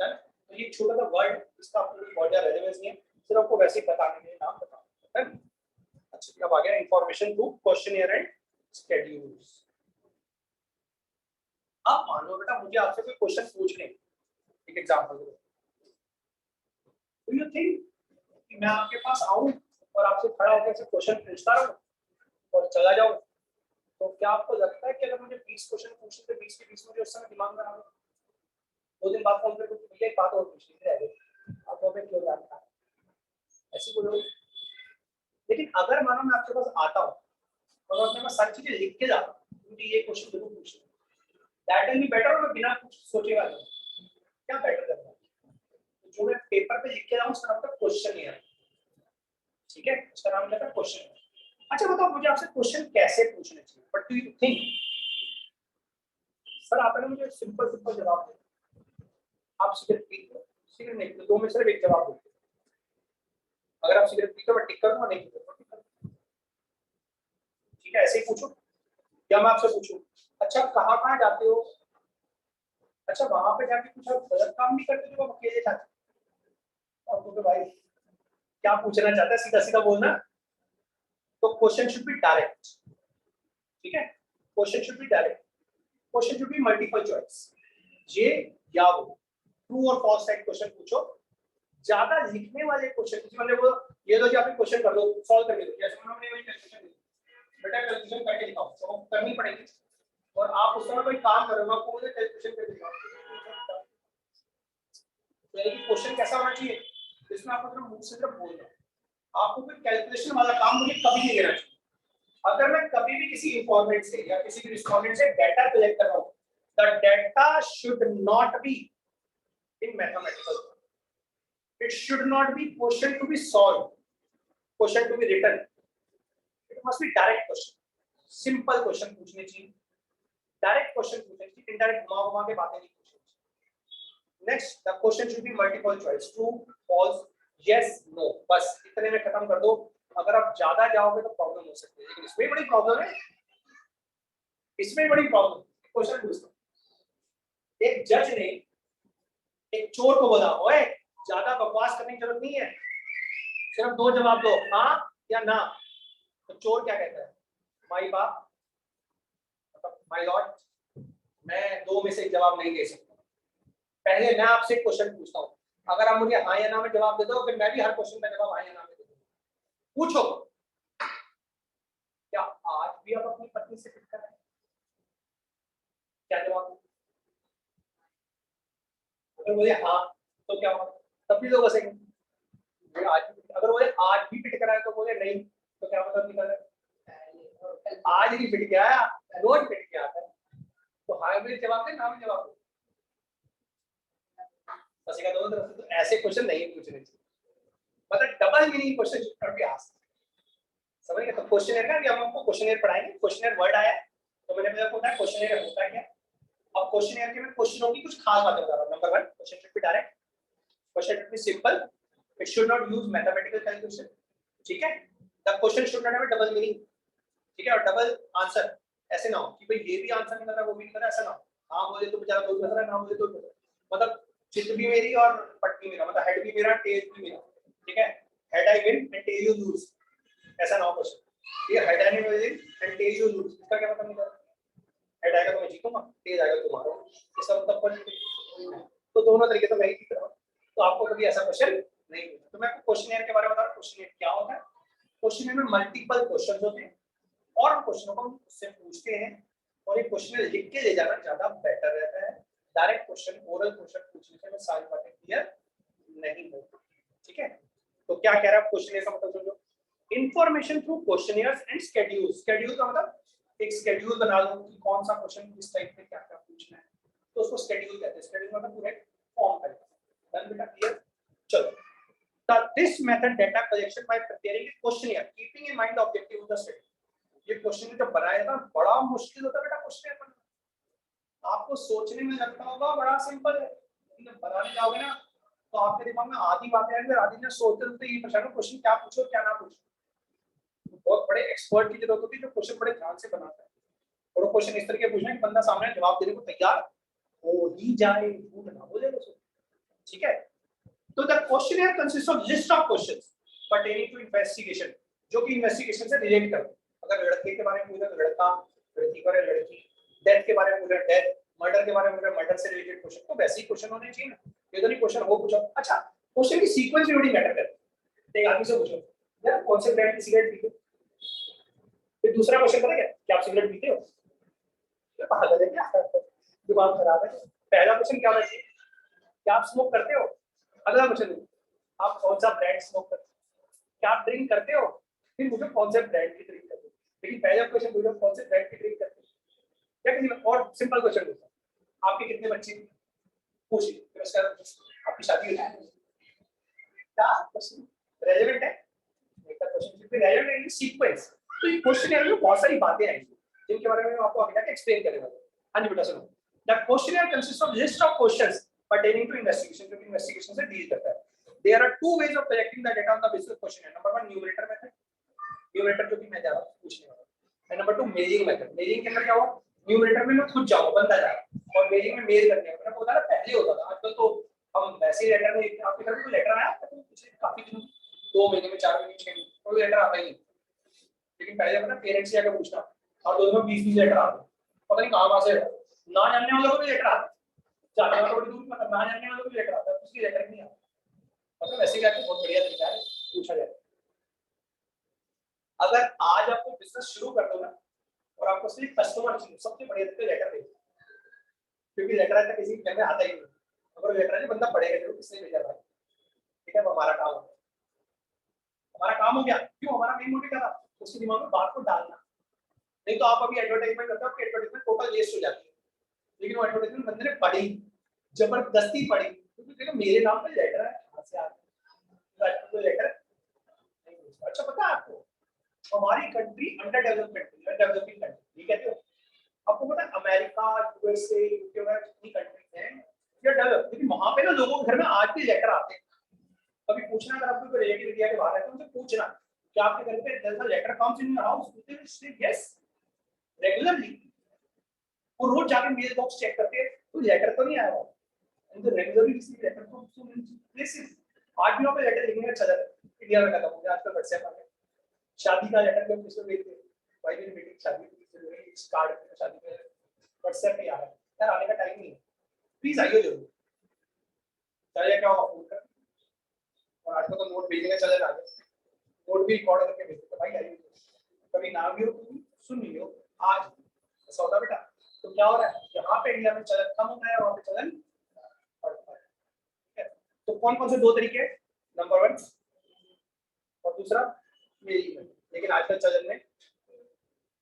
डन। तो ये छोटा सा वर्ड, इसका आपको बहुत ज्यादा रेलेवेंस नहीं है, सिर्फ आपको वैसे बताने के नाम बताऊं। डन। अच्छा, अब आ गया information to questionnaire and schedules. अब मान लो बेटा मुझे आपसे कोई क्वेश्चन पूछने, एक एग्जांपल दो। डू यू थिंक कि मैं आपके पास आऊं और आपसे खड़ा होकर ऐसे क्वेश्चन पूछता रहूं और चला जाऊं, तो क्या आपको लगता है कि अगर मुझे 20 क्वेश्चन पूछने थे 20 के 20 मुझे उस समय दिमाग में आ गया, 2 दिन बाद फोन करके भैया एक बात और पूछनी रह गई, आप तो क्यों जानता है, ऐसी बोलोगे? लेकिन अगर मानो मैं आपके पास आता हूं और अपने पास सारी चीजें लिख के जाता हूं, मुझे ये क्वेश्चन जरूर पूछना, दैट विल बी बेटर। और मैं बिना कुछ सोचे वाला क्या बेटर करना है, जो मैं पेपर पे लिख के लाऊं उसका नाम है क्वेश्चन है, ठीक है, उसका नाम क्या है? क्वेश्चन। अच्छा बताओ मुझे आपसे क्वेश्चन कैसे पूछने चाहिए? What do you think? Sir आपने मुझे सिंपल सिंपल जवाब दिया, आप सिगरेट पीते हो, सिगरेट नहीं पीते, दो में सिर्फ एक जवाब दो। अगर आप सिगरेट पीते हो मैं टिक करूंगा, नहीं पीते तो टिक करूंगा, ठीक है, ऐसे ही पूछो। या मैं आपसे पूछूं अच्छा कहाँ कहाँ जाते हो, अच्छा वहां पे जाके कुछ आप गलत काम नहीं करते जो आप अकेले जाते हो, और तो भाई क्या पूछना चाहता है सीधा सीधा बोलना। तो क्वेश्चन शुड बी डायरेक्ट, ठीक है, question should B direct, question should be multiple choice, ये या वो, ट्रू और फॉल्स टाइप क्वेश्चन पूछो। ज्यादा लिखने वाले क्वेश्चन, किसी बंदे को ये दो कि आप क्वेश्चन कर दो, सॉल्व कर दो, जैसे हमने वही कैलकुलेशन दी, बेटा कैलकुलेशन करके दिखाओ, तो करनी पड़ेगी, और आप उस समय कोई काम कर रहे हो, आपको मुझे कैलकुलेशन करके दिखाओ। तो ये क्वेश्चन कैसा होना चाहिए, इसमें आपको सिर्फ मुंह से सिर्फ बोलना, आपको कोई कैलकुलेशन वाला काम मुझे कभी नहीं लेना चाहिए। अगर मैं कभी भी किसी इंफॉर्मेट से या किसी भी रिस्पोंडेंट से डाटा कलेक्ट कर रहा हूं, the data should not be in mathematical, it should not be question to be solved, question to be written, it must be direct question, simple question पूछने चाहिए, डायरेक्ट क्वेश्चन पूछने चाहिए, indirect घुमा घुमा के बातें नहीं पूछनी चाहिए। Next, the question should be multiple choice, true false yes no, बस इतने में खत्म कर दो। अगर आप ज्यादा जाओगे तो प्रॉब्लम हो सकती है, लेकिन इसमें बड़ी प्रॉब्लम है, इसमें बड़ी प्रॉब्लम। क्वेश्चन पूछता हूं, एक जज ने एक चोर को बोला, ओए ज्यादा बकवास करने की जरूरत नहीं है, सिर्फ 2 जवाब दो, हाँ या ना। तो चोर क्या कहता है, माई बाप मतलब माई लॉर्ड, मैं 2 में से एक जवाब नहीं दे सकता, पहले मैं आपसे एक क्वेश्चन पूछता हूँ, अगर आप मुझे हाँ या ना में जवाब दे दो फिर मैं भी हर क्वेश्चन का जवाब हाँ या ना में दे दूंगा। पूछो, क्या आज भी आप अपनी पत्नी से फिट कर रहे हैं? क्या जवाब? अगर बोले हाँ तो क्या होगा, तब भी लोग हंसेंगे। आज अगर बोले आज भी फिट करा है तो बोले नहीं, तो क्या मतलब निकल रहा, आज ही फिट किया है, रोज फिट किया है, तो हाँ में जवाब दे, ना में जवाब दे, हंसेगा दोनों तरफ से। तो ऐसे क्वेश्चन नहीं पूछने चाहिए, मतलब डबल मीनिंग क्वेश्चन कर भी आस्क, समझ गए? तो क्वेश्चनर का भी हम आपको क्वेश्चनर पढ़ाएंगे, क्वेश्चनर वर्ड आया तो मैंने आपको बताया क्वेश्चनर होता है क्या। अब क्वेश्चनर के मैं क्वेश्चनों की कुछ खास बातें बता रहा हूं। Number 1, question should B direct, question should B simple, it should not use mathematical calculation, ठीक है, the question should not have a double meaning, ठीक है, और डबल आंसर ऐसे ना हो कि भाई ये भी आंसर नहीं कर रहा वो भी नहीं कर रहा, ऐसा ना हो, हाँ बोले तो बेचारा दो कर रहा है, ना बोले तो मतलब चित भी मेरी और पट भी मेरा, मतलब हेड भी मेरा टेल भी मेरा, ठीक है, head I win and tail you lose, ऐसा ना हो क्वेश्चन। ये head I win and tail you lose, इसका क्या मतलब निकला, हेड आएगा तो मैं जीतूंगा, टेल आएगा तो तुम हारोगे, इसका मतलब पॉजिटिव। तो दोनों तरीके से मैं ही जीत रहा हूं, तो आपको कभी ऐसा क्वेश्चन नहीं मिलेगा। तो मैं आपको क्वेश्चनर के बारे में बता रहा हूं, क्वेश्चनर क्या होता है। क्वेश्चनर में मल्टीपल क्वेश्चंस होते हैं और हम क्वेश्चनों को उससे पूछते हैं, और ये क्वेश्चन लिख के ले जाना ज्यादा बेटर रहता है। डायरेक्ट क्वेश्चन, ओरल क्वेश्चन पूछने से हमें सारी बातें क्लियर नहीं होती, ठीक है। तो क्या कह रहा है क्वेश्चन का मतलब समझो, information through questionnaires and schedules. Schedule का मतलब एक शेड्यूल बना दो कि कौन सा क्वेश्चन किस टाइप में क्या क्या पूछना है, तो उसको शेड्यूल कहते हैं। शेड्यूल मतलब पूरे फॉर्म का। डन बेटा, क्लियर? चलो, this method data collection by preparing a questionnaire keeping in mind the objective of the study। ये क्वेश्चन जब बनाया था बड़ा मुश्किल होता है बेटा क्वेश्चन बनाना। आपको सोचने में लगता होगा बड़ा सिंपल है, लेकिन बनाने जाओगे ना तो आपके दिमाग में आधी बातें आएंगी, आधी ना सोचते सोचते ये परेशान हो क्वेश्चन क्या पूछो क्या ना पूछो। बहुत बड़े एक्सपर्ट की जरूरत होती है जो क्वेश्चन बड़े ध्यान से बनाता है, और वो क्वेश्चन इस तरीके पूछना कि बंदा सामने जवाब देने को तैयार हो ही जाए, झूठ ना बोले उसको। ठीक है, तो the questionnaire consist of list of questions pertaining to investigation, जो कि इन्वेस्टिगेशन से रिलेट करते हैं। अगर लड़के के बारे में पूछा तो लड़का, लड़की के बारे में लड़की, डेथ के बारे में पूछा डेथ, मर्डर के बारे में पूछा मर्डर से रिलेटेड क्वेश्चन, तो वैसे ही क्वेश्चन होने चाहिए ना। ये तो नहीं क्वेश्चन हो पूछो। अच्छा, क्वेश्चन की सीक्वेंस भी बड़ी मैटर करती है। एक आदमी से पूछो यार कौन से ब्रांड की सिगरेट पीते हो, फिर दूसरा क्वेश्चन पता क्या आप सिगरेट पीते हो, पागल है क्या, दिमाग खराब है। पहला क्वेश्चन क्या होना चाहिए, क्या आप स्मोक करते हो। अगला क्वेश्चन आप कौन सा ब्रांड स्मोक करते हो, क्या आप ड्रिंक करते हो, फिर मुझे कौन से ब्रांड की ड्रिंक करते हो। लेकिन पहला क्वेश्चन पूछो कौन से ब्रांड की ड्रिंक करते हो, या किसी और सिंपल क्वेश्चन पूछो आपके कितने बच्चे, पूछिए फिर उसका आपकी शादी हो जाए। क्या क्वेश्चन रेलेवेंट है, एक क्वेश्चन फिर रेलेवेंट है सीक्वेंस। तो ये क्वेश्चन में बहुत सारी बातें आएंगी जिनके बारे में मैं आपको आगे जाके एक्सप्लेन करेंगे। हाँ जी बेटा सुनो, the questionnaire consist of list of questions pertaining to investigation, जो इन्वेस्टिगेशन से डील करता है। There are two ways of collecting the data on the basis of questionnaire. Number one, numerator method, numerator जो कि मैं जा रहा हूँ पूछने वाला, and number two, mailing method। mailing के अंदर क्या हुआ, numerator में मैं खुद जाऊँ बंदा जाए, और mailing में मेल करने का होता है। पहले होता था, आजकल तो हम वैसे ही लेटर में, आपके घर में कोई लेटर आया तो पिछले काफी दिनों 2 महीने में 4 महीने 6 महीने कोई लेटर आता ही नहीं। लेकिन पहले पता पेरेंट्स से जाकर पूछना, और दोनों में 20 लेटर आते, पता नहीं कहाँ से ना जानने वालों को भी लेटर आते, जानने वालों को मतलब ना जानने वालों को भी लेटर आता है, उसकी लेटर नहीं आता। मतलब वैसे क्या बहुत बढ़िया तरीका है पूछा जाए। अगर आज आपको बिजनेस शुरू कर दो ना और आपको सिर्फ कस्टमर चाहिए, सबसे बढ़िया तरीका लेटर दे, क्योंकि लेटर आता किसी के में आता ही नहीं। अगर लेटर है बंदा पढ़ेगा जरूर किसने भेजा भाई। ठीक है, हमारा काम हो गया, हमारा काम हो गया। क्यों, हमारा मेन मोटिव क्या था, उसके दिमाग में बात को डालना। नहीं तो आप अभी एडवर्टाइजमेंट करते हो, आपकी एडवर्टाइजमेंट टोटल वेस्ट हो जाती है। लेकिन वो एडवर्टाइजमेंट बंदे ने पढ़ी, जबरदस्ती पढ़ी, क्योंकि देखो मेरे नाम पे लेटर है, कहां से आ गया लेटर। अच्छा पता है आपको, हमारी कंट्री अंडर डेवलपमेंट है, डेवलपिंग कंट्री, ठीक है। आपको पता है अमेरिका, यूएसए, यूके वगैरह जितनी कंट्रीज हैं ये डेवलप, लेकिन वहां पे ना लोगों के घर में आज भी लेटर आते हैं। कभी पूछना, अगर आपको कोई रिलेटिव इंडिया के बाहर है तो उनसे पूछना कि आपके घर पे जैसा letter comes in your house, they will say yes regularly. वो रोज जाके मेल बॉक्स चेक करते हैं तो लेटर तो नहीं आया हुआ, उनको regularly receive letter from so many places. आज भी वहां पे लेटर लिखने का चलन है, इंडिया में खत्म हो गया, आजकल व्हाट्सएप आ गया। शादी का लेटर लोग किसको भेजते हैं, भाई मेरी बेटी की शादी है, इस कार्ड पे शादी में व्हाट्सएप पे आ रहा है, यार आने का टाइम नहीं है, प्लीज आइए जरूर। चलिए क्या होगा फोन कर, और आजकल तो नोट भेजने का चलन आ गया, नोट भी रिकॉर्ड करके भेजते भाई आइए। कभी ना भी हो कभी सुन नहीं हो, आज ऐसा होता बेटा। तो क्या हो रहा है, यहाँ पे इंडिया में चलन कम होता है, वहाँ पे चलन बढ़ता है। ठीक है, तो कौन कौन से दो तरीके, नंबर 1 और दूसरा मेरी में, लेकिन आजकल चलन में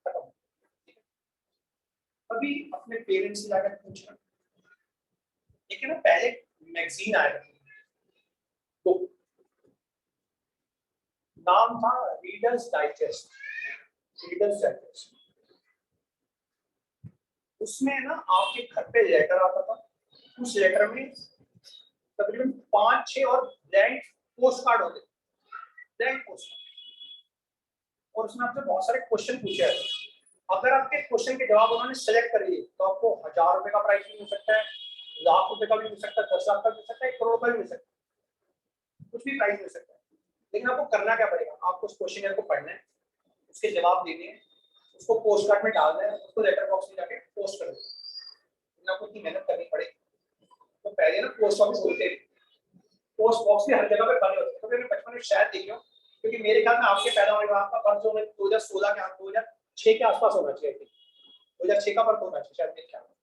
खत्म। अभी अपने पेरेंट्स से जाकर पूछना, ठीक है ना। पहले मैगजीन आया था, तो नाम था रीडर्स डाइजेस्ट, रीडर्स डाइजेस्ट। उसमें ना आपके घर पे लेटर आता था, उस लेटर में तकरीबन 5-6 और ब्लैंक पोस्ट कार्ड होते, ब्लैंक पोस्ट, और उसमें आपसे बहुत सारे क्वेश्चन पूछे जाते। अगर आपके क्वेश्चन के जवाब उन्होंने सेलेक्ट कर लिए तो आपको 1000 रुपए का प्राइज मिल सकता है, लाख रुपए का भी मिल सकता है, 10 लाख का मिल सकता है, 1 करोड़ का भी मिल सकता है, कुछ भी प्राइज मिल सकता है। लेकिन आपको करना क्या पड़ेगा, आपको उस क्वेश्चन को पढ़ना है, उसके जवाब देने हैं, उसको पोस्ट कार्ड में डालना है, उसको लेटर बॉक्स में जाके पोस्ट कर देना। आपको इतनी मेहनत करनी पड़ेगी। तो पहले ना पोस्ट ऑफिस होते थे, पोस्ट बॉक्स भी हर जगह पे बने होते थे। तो मैंने बचपन में शायद देखे हो, क्योंकि मेरे ख्याल में आपके पैदा होने का आपका बर्थ जो है 2016 के 2006 के आसपास होना चाहिए, 2006 का बर्थ होना चाहिए शायद मेरे ख्याल में।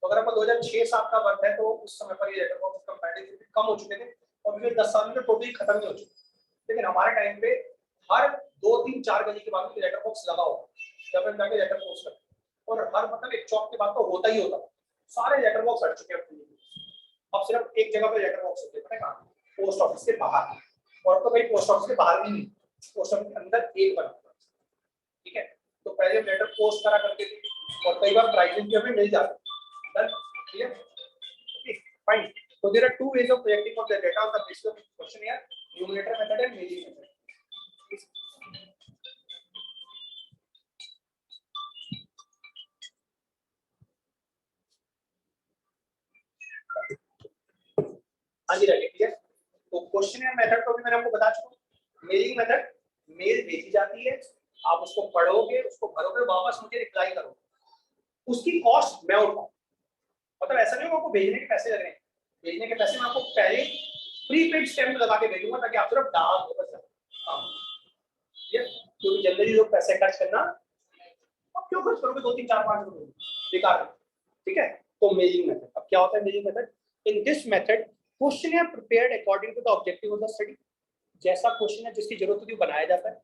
तो अगर आपका 2006-7 का बर्थ है तो उस समय पर ये लेटर बॉक्स कंपैरेटिवली कम हो चुके थे, और फिर 10 साल में तो टोटली खत्म ही हो चुके। लेकिन हमारे टाइम पे हर 2-3-4 गली के बाद लेटर बॉक्स लगा होगा, जब हम जाके लेटर पोस्ट करते हैं और हर मतलब एक चौक के बाद तो होता ही होता, सारे लेटर बॉक्स हट चुके हैं। अब सिर्फ एक जगह पे लेटर बॉक्स होते हैं, पता है कहाँ? पोस्ट ऑफिस के बाहर। और तो भाई पोस्ट ऑफिस के बाहर भी नहीं, पोस्ट ऑफिस के अंदर एक बना हुआ है, ठीक है। तो पहले हम लेटर पोस्ट करा करते थे और कई बार प्राइसिंग भी हमें मिल जाती है, ठीक है, fine. So there are two ways of projecting of the data on the basis of questionnaire: numerator method and mailing method. हाँ जी राइट, क्लियर। तो क्वेश्चनर मेथड को भी मैंने आपको बता चुका हूँ। मेलिंग मेथड, मेल भेजी जाती है, आप उसको पढ़ोगे, उसको भरोगे, वापस मुझे रिप्लाई करोगे, उसकी कॉस्ट मैं उठाऊँ। मतलब ऐसा नहीं होगा आपको भेजने के पैसे लग रहे हैं, भेजने के पैसे मैं आपको पहले प्रीपेड स्टैम्प लगा के भेजूंगा ताकि आप सिर्फ डाल दो बस। क्योंकि जनरली लोग पैसे खर्च करना, अब क्यों खर्च करोगे 2 3 4 5 रुपए बेकार, ठीक है। तो मेलिंग मेथड, अब क्या होता है mailing method? In this method questionnaire prepared according to the objective of the study, जैसा क्वेश्चन है जिसकी जरूरत होती है बनाया जाता है,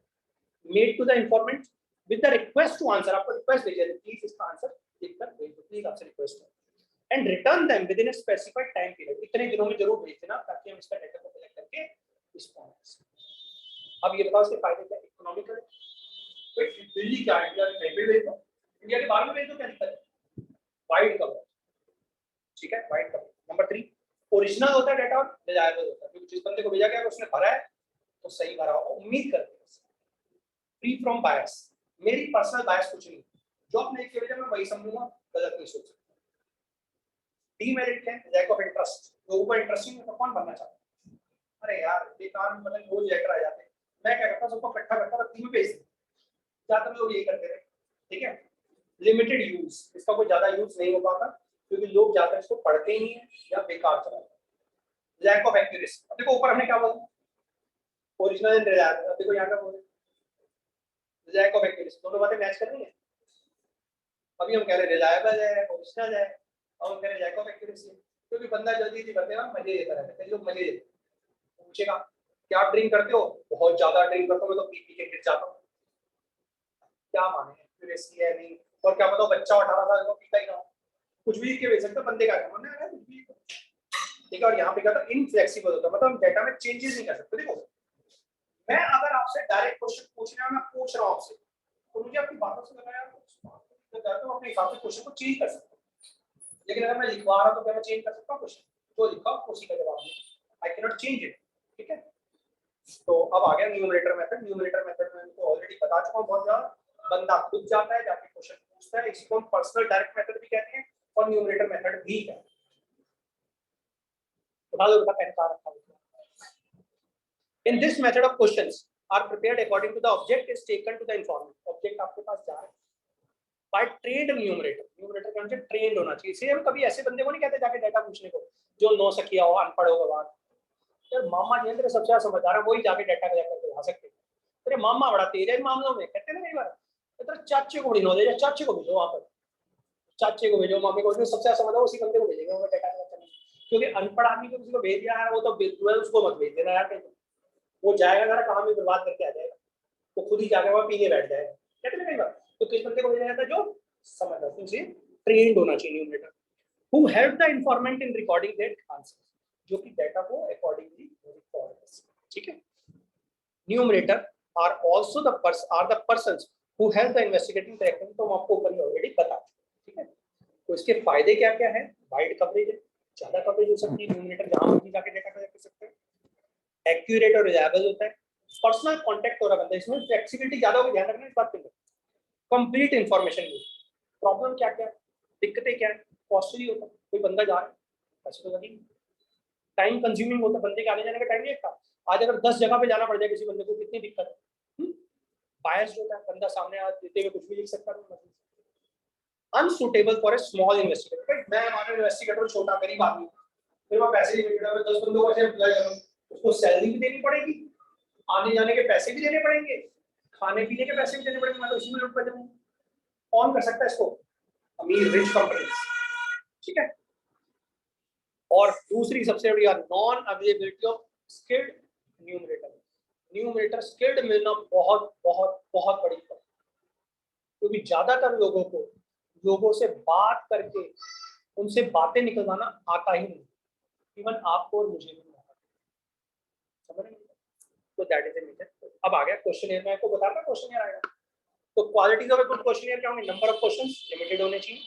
made to the informant with the request to answer, आपको रिक्वेस्ट भेजा है प्लीज इसका आंसर लिखकर भेज दो, प्लीज आपसे रिक्वेस्ट है, and return them with in a specified time period, इतने दिनों में जरूर भेज देना ताकि हम इसका डेटा को कलेक्ट करके रिस्पॉन्स। अब ये बताओ इसके फायदे क्या? इकोनॉमिकल है, तो दिल्ली क्या इंडिया में कहीं भी भेज दो, इंडिया के बाहर में भेज दो, क्या दिक्कत है? वाइड कवर, ठीक है, वाइड कवर। नंबर 3 ओरिजिनल होता है डेटा और रिलायबल होता है, क्योंकि जिस बंदे को भेजा गया है उसने भरा है तो सही भरा होगा, उम्मीद करते हैं। फ्री फ्रॉम बायस, मेरी पर्सनल बायस कुछ नहीं, जो आपने लिख के भेजा मैं वही समझूंगा, गलत नहीं सोच सकता। डीमेरिट है लैक ऑफ इंटरेस्ट, लोगों को इंटरेस्टिंग है तो कौन बनना चाहता है? अरे यार बेकार मतलब रोज लेटर आ जाते हैं, मैं क्या करता हूं सबको इकट्ठा करता रत्ती में भेज देता, ज्यादातर लोग यही करते हैं, ठीक है। लिमिटेड यूज, इसका कोई ज्यादा यूज नहीं हो पाता क्योंकि लोग ज्यादा इसको पढ़ते ही नहीं है या बेकार चलाते हैं। लैक ऑफ एक्यूरेसी, अब देखो ऊपर हमने क्या बोला, ओरिजिनल एंड रिलायबल, अब देखो यहाँ का बोले लैक ऑफ एक्यूरेसी, दोनों बातें मैच कर रही है। अभी हम कह रहे रिलायबल है, ओरिजिनल है, और हम कह रहे लैक ऑफ एक्यूरेसी, क्योंकि बंदा जल्दी जल्दी करते हैं, मजे लेता रहता है, लोग मजे लेते हैं। पूछेगा क्या ड्रिंक करते हो, बहुत ज्यादा ड्रिंक करता हूं मैं तो पी पी के गिर जाता हूं, क्या माने एक्यूरेसी है नहीं, और क्या पता बच्चा 18 साल का पीता ही ना हो, कुछ भी के भेज सकते बंदे का मन है कुछ भी, ठीक है। और यहाँ पे क्या था इनफ्लेक्सिबल होता है, मतलब हम डेटा में चेंजेस नहीं कर सकते। देखो मैं अगर आपसे डायरेक्ट क्वेश्चन पूछ रहा हूं, मैं पूछ रहा हूं आपसे, तो मुझे आपकी बातों से लगा यार तो अपने हिसाब से क्वेश्चन को चेंज कर सकता हूं, लेकिन अगर मैं लिखवा रहा हूं तो क्या मैं चेंज कर सकता हूं क्वेश्चन? जो लिखा उसी का जवाब दूं, I can not change it, ठीक है। तो अब आ गया न्यूमरेटर मेथड। न्यूमरेटर मेथड में इनको ऑलरेडी बता चुका हूं बहुत ज्यादा, बंदा खुद जाता है जाके क्वेश्चन पूछता है, इसी को हम पर्सनल डायरेक्ट मेथड भी कहते हैं और न्यूमरेटर मेथड भी कहते हैं। उठा दो उठा पेन का रखा हुआ। In this method of questions are prepared according to the object is taken to the informant, object आपके पास जा रहा है by trained numerator, numerator का मतलब trained होना चाहिए। इसलिए हम कभी ऐसे बंदे को नहीं कहते जाके डाटा पूछने को जो नौ सखिया हो, अनपढ़ हो गवार, यार मामा जी तेरे सबसे ज्यादा समझदार है, वही जाके डाटा कलेक्ट करके ला सकते हैं, तेरे मामा बड़ा तेज है इन मामलों में, कहते हैं कई बार, तेरे चाचे को बड़ी नॉलेज है, चाचे को भेजो वहां पर, चाचे को भेजो, मामी को, सबसे ज्यादा समझदार उसी बंदे को भेजेंगे वो डाटा कलेक्ट करने, क्योंकि अनपढ़ आदमी को किसी को भेज दिया है वो तो बिल्कुल उसको मत भेज देना यार, वो जाएगा जरा काम में बर्बाद करके आ जाएगा, वो खुद ही जाके वहां पीने बैठ जाएगा, कहते हैं कई बार। तो किस बंदे को भेजा जाता है जो समझदार, उनसे ट्रेंड होना चाहिए enumerator, who help the informant in recording that answer, जो कि डेटा को अकॉर्डिंगली रिकॉर्ड कर, ठीक है। Enumerator are also the persons who help the investigating director, तो हम आपको ऊपर ही ऑलरेडी बता चुके, ठीक है। तो इसके फायदे क्या क्या है? वाइड कवरेज है, ज्यादा कवरेज हो सकती है, न्यूमरेटर जहां मर्जी जाके डेटा कलेक्ट कर सकते हैं, एक्यूरेट और रिलायबल होता है, पर्सनल कांटेक्ट हो रहा है, इसमें फ्लेक्सिबिलिटी ज्यादा होगी, ध्यान रखना इस बात पे, कंप्लीट इंफॉर्मेशन यूज। प्रॉब्लम क्या क्या, दिक्कतें क्या है? कॉस्टली होता है, कोई बंदा जा रहा है पैसे तो लगी, टाइम कंज्यूमिंग होता है, बंदे के आने जाने का टाइम नहीं लगता, आज अगर 10 जगह पे जाना पड़ जाए किसी बंदे को कितनी दिक्कत है, बायस्ड होता है, बंदा सामने देते हुए कुछ भी लिख सकता है, unsuitable for a small investigator, मैं हमारा इन्वेस्टिगेटर छोटा गरीब आदमी, फिर मैं पैसे लिमिटेड है, 10 बंदों को ऐसे अप्लाई करूं, उसको सैलरी भी देनी पड़ेगी, आने जाने के पैसे भी देने पड़ेंगे, खाने पीने के पैसे भी देने पड़ेंगे, मैं तो इसी में लूट पड़ जाऊंगा। कौन कर सकता है इसको? अमीर रिच कंपनीज, ठीक है। और दूसरी सबसे बड़ी बात, non availability of skilled numerator, numerator skilled मिलना बहुत बहुत बहुत बड़ी बात, क्योंकि ज्यादातर लोगों से बात करके उनसे बातें निकलवाना आता ही नहीं, इवन आपको और मुझे भी नहीं आता, समझ रहे हैं? तो दैट इज द रीजन। अब आ गया क्वेश्चनियर में, आपको बता रहा क्वेश्चनियर आएगा। तो qualities of a good questionnaire क्या होंगे? नंबर ऑफ क्वेश्चंस लिमिटेड होने चाहिए,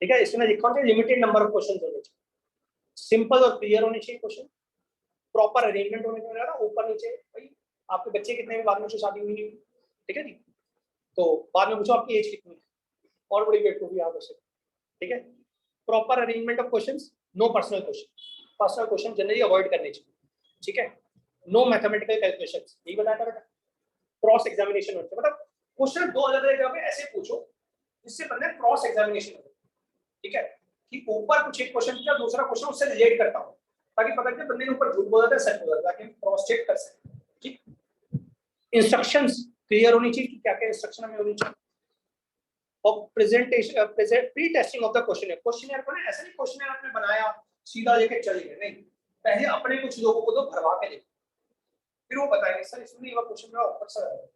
ठीक है, इसमें लिखा होता है लिमिटेड नंबर ऑफ क्वेश्चंस होने चाहिए, सिंपल और क्लियर होने चाहिए क्वेश्चन, प्रॉपर अरेंजमेंट होने चाहिए ना, ऊपर नीचे। भाई आपके बच्चे कितने में, बाद में शादी हुई नहीं, ठीक है जी, तो बाद में पूछो आपकी एज कितनी है, और बड़ी बेवकूफी भी आप उससे, ठीक है। Proper arrangement of questions, no personal question generally avoid करने चाहिए, ठीक है। नो मैथमेटिकल कैलकुलेशंस, यही बताया था बेटा। क्रॉस एग्जामिनेशन होता है, मतलब क्वेश्चन दो अलग अलग जगह ऐसे पूछो जिससे बंदे क्रॉस एग्जामिनेशन हो, ठीक है, कि ऊपर कुछ एक क्वेश्चन किया, दूसरा क्वेश्चन उससे रिलेट करता हूं, ताकि पता चले बंदे ने ऊपर झूठ बोला था सच बोला था, ताकि हम क्रॉस चेक कर सकें, ठीक। इंस्ट्रक्शंस क्लियर होनी चाहिए कि क्या क्या इंस्ट्रक्शन हमें होनी चाहिए। और presentation pre testing of the questionnaire को ना, ऐसा नहीं क्वेश्चनियर आपने बनाया सीधा लेके चले गए, नहीं, पहले अपने कुछ लोगों को तो भरवा के देखो, फिर वो बताएंगे सर इसमें ये क्वेश्चन मेरा ऊपर से आया,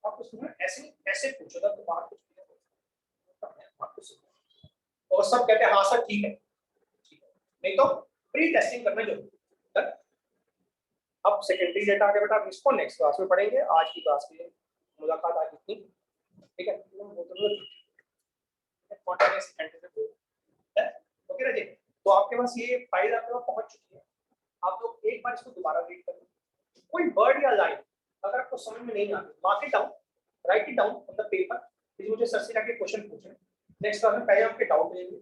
आप उसमें ऐसे ऐसे पूछो तो बात कुछ और सब कहते हैं हाँ सर ठीक है, नहीं तो प्री टेस्टिंग करना जरूरी है। अब सेकेंडरी डेटा आगे बेटा, इसको नेक्स्ट क्लास में पढ़ेंगे, आज की क्लास की मुलाकात आज इतनी, ठीक है। ओके राजे, तो आपके पास ये फाइल आपके पास पहुंच चुकी है, आप लोग एक बार इसको दोबारा रीड कर लो, कोई वर्ड या लाइन अगर आपको समझ में नहीं आती, mark it down, right it down on the paper, फिर मुझे सर से जाके क्वेश्चन पूछे, नेक्स्ट क्लास में पहले आपके डाउट लेंगे,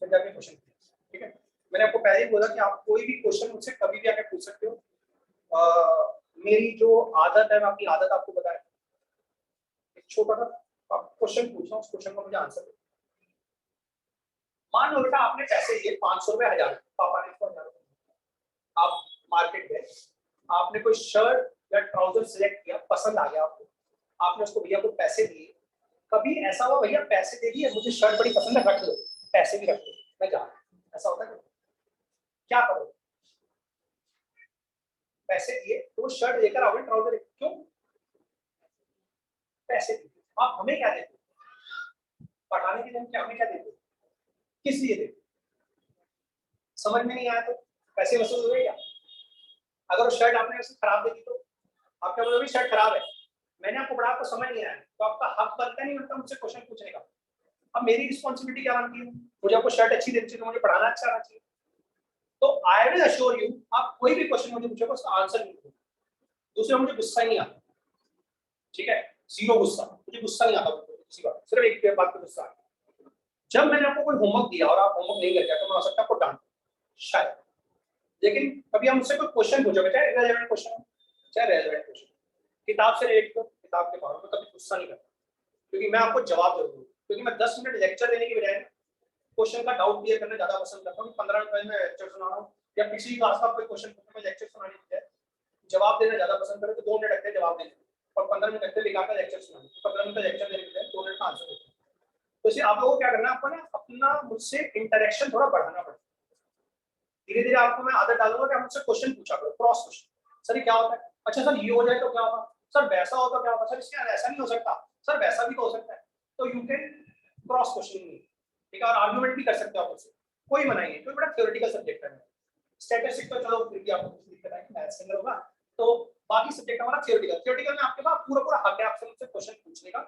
फिर जाके क्वेश्चन पूछेंगे, ठीक है। मैंने आपको पहले ही बोला कि आप कोई भी क्वेश्चन मुझसे कभी भी आके पूछ सकते हो, मेरी जो आदत है, मैं अपनी आदत आपको बताया, एक छोटा सा आप क्वेश्चन पूछना, उस क्वेश्चन का मुझे आंसर दो। मान लो बेटा आपने पैसे दिए 500 रुपए, 1000, पापा ने 1000, आप मार्केट गए, आपने कोई शर्ट या ट्राउजर सिलेक्ट किया, पसंद आ गया आपको, आपने उसको भैया को पैसे दिए, कभी ऐसा हुआ भैया पैसे दे दिए, मुझे शर्ट बड़ी पसंद है, रख लो, पैसे भी रख लो, मैं जा रहा हूं, ऐसा होता है क्या करो? पैसे दिए तो शर्ट लेकर आओगे, ट्राउजर क्यों? पैसे दिए, आप हमें क्या देते? पढ़ाने के लिए क्या, हमें क्या देते? किस लिए देते? समझ में नहीं आया तो पैसे वसूल हुए क्या? अगर वो शर्ट आपने उसे खराब दे दी तो आप क्या बोलोगे शर्ट खराब है, मैंने आपको पढ़ा, आपको समझ नहीं आया, तो आपका हक बनता नहीं बनता मुझसे क्वेश्चन पूछने का। अब मेरी रिस्पॉन्सिबिलिटी क्या बनती है, मुझे आपको शर्ट अच्छी देनी चाहिए, तो मुझे पढ़ाना अच्छा आना चाहिए। तो आई विल अश्योर यू, आप कोई भी क्वेश्चन मुझे पूछोगे उसका आंसर नहीं दूंगा। दूसरा, मुझे गुस्सा ही नहीं आता, ठीक है, जीरो गुस्सा, मुझे गुस्सा नहीं आता किसी बात, सिर्फ एक बात पे गुस्सा आता। जब मैंने आपको कोई होमवर्क दिया और आप होमवर्क नहीं करके, तो मैं हो सकता है आपको डांट शायद, लेकिन कभी हम मुझसे कोई क्वेश्चन पूछोगे, चाहे रेलेवेंट क्वेश्चन हो, चाहे रेलेवेंट क्वेश्चन, किताब से रिलेट करो, किताब के बारे में कभी गुस्सा नहीं करता, क्योंकि मैं आपको जवाब जरूर दूंगा, क्योंकि मैं 10 मिनट लेक्चर देने की बजाय क्वेश्चन का डाउट क्लियर करना ज्यादा पसंद करता हूँ। 15 मिनट में लेक्चर सुना रहा हूँ, या पिछली क्लास का कोई क्वेश्चन पूछा, मैं लेक्चर सुनाने की बजाय जवाब देना ज्यादा पसंद करें, तो 2 मिनट लगते हैं जवाब देने और 15 मिनट लगते लिखा कर लेक्चर सुनाने, 15 मिनट का लेक्चर देने के लिए 2 मिनट का आंसर देते हैं। तो इसलिए आप लोगों को क्या करना है, आपको ना अपना मुझसे इंटरेक्शन थोड़ा बढ़ाना पड़ेगा। धीरे धीरे आपको मैं आदत डालूंगा कि आप मुझसे क्वेश्चन पूछा करो, क्रॉस क्वेश्चन, सर ये क्या होता है, अच्छा सर ये हो जाए तो क्या होगा, सर वैसा हो तो क्या होगा, सर इसके ऐसा नहीं हो सकता, सर वैसा भी तो हो सकता है। तो यू कैन क्रॉस क्वेश्चनिंग, ठीक है, और आर्गुमेंट भी कर सकते हो आप मुझसे, कोई मना नहीं है, क्योंकि बड़ा थ्योरेटिकल सब्जेक्ट है। स्टैटिस्टिक्स तो चलो फिर भी आपको दिक्कत है कि मैथ्स के अंदर होगा, तो बाकी सब्जेक्ट हमारा थ्योरेटिकल में आपके पास पूरा पूरा हक है आपसे मुझसे क्वेश्चन पूछने का,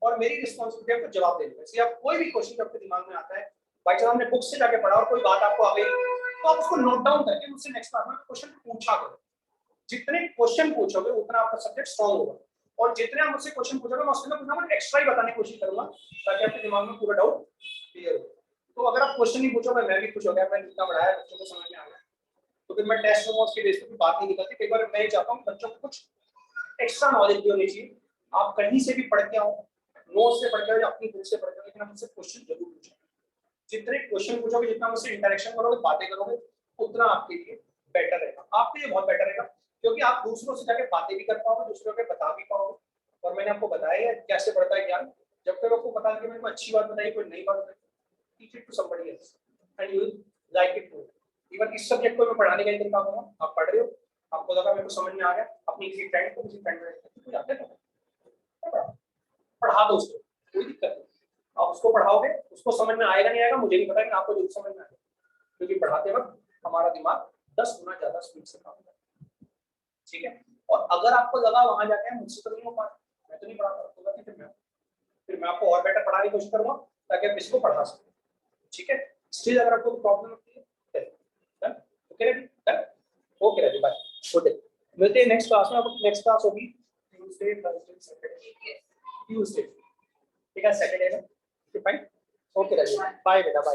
और मेरी रिस्पांसिबिलिटी है आपको जवाब देने का। इसलिए आप कोई भी क्वेश्चन आपके दिमाग में आता है, भाई साहब हमने बुक से जाके पढ़ा और कोई बात आपको आ गई, तो आप उसको नोट डाउन करके मुझसे नेक्स्ट बार में क्वेश्चन पूछा करो। जितने क्वेश्चन पूछोगे उतना आपका सब्जेक्ट स्ट्रांग होगा, और जितने आप मुझसे क्वेश्चन पूछोगे मैं उसके अंदर कुछ एक्स्ट्रा ही बताने की कोशिश करूंगा, ताकि आपके दिमाग में पूरा डाउट क्लियर हो। तो अगर आप क्वेश्चन नहीं पूछोगे, मैं भी खुश हो गया, मैंने जितना पढ़ाया बच्चों को समझ में आ गया, तो फिर मैं टेस्ट में उसके बेस पे बात नहीं निकलती। कई बार मैं चाहता हूँ बच्चों को कुछ एक्स्ट्रा नॉलेज भी होनी चाहिए, आप कहीं से भी पढ़ के आओ, नोट से पढ़ के आओ या अपनी बुक से पढ़ के आओ, लेकिन आप मुझसे क्वेश्चन जरूर पूछें। जितने क्वेश्चन पूछोगे, जितना मुझसे इंटरेक्शन करोगे, बातें करोगे, उतना आपके लिए बेटर रहेगा, आपके लिए बहुत बेटर रहेगा, क्योंकि आप दूसरों से जाके बातें भी कर पाओगे, दूसरों को बता भी पाओगे। और मैंने आपको बताया है कैसे बढ़ता है ज्ञान, जब तक आपको पता है कि मैंने कोई अच्छी बात बताई, कोई नई बात बताई, teach it to somebody else and you will like it too. Even इस सब्जेक्ट को मैं पढ़ाने का तरीका करूंगा, आप पढ़ रहे हो, आपको लगा मेरे को समझ में आ गया, अपनी किसी फ्रेंड को, किसी फ्रेंड को जाते हो पढ़ा दो उसको, कोई दिक्कत नहीं, आप उसको पढ़ाओगे, उसको समझ में आएगा नहीं आएगा मुझे नहीं पता, लेकिन आपको जरूर समझ में आएगा, क्योंकि पढ़ाते वक्त हमारा दिमाग 10 गुना ज्यादा स्पीड से काम करता है, ठीक है। और अगर आपको लगा वहां जाके मुझसे तो नहीं हो पाता, मैं तो नहीं पढ़ा पाऊंगा, फिर मैं आपको और बेटर पढ़ाने की कोशिश करूंगा ताकि आप इसको पढ़ा सकें, ठीक है। स्टिल अगर आपको प्रॉब्लम होती है done, okay ready, done, okay ready, bye, good day. मिलते हैं नेक्स्ट क्लास में। अब नेक्स्ट क्लास होगी ट्यूसडे, थर्सडे, सैटरडे, ट्यूसडे, ठीक है, सैटरडे में, फाइन, ओके रेडी, बाय बेटा, बाय।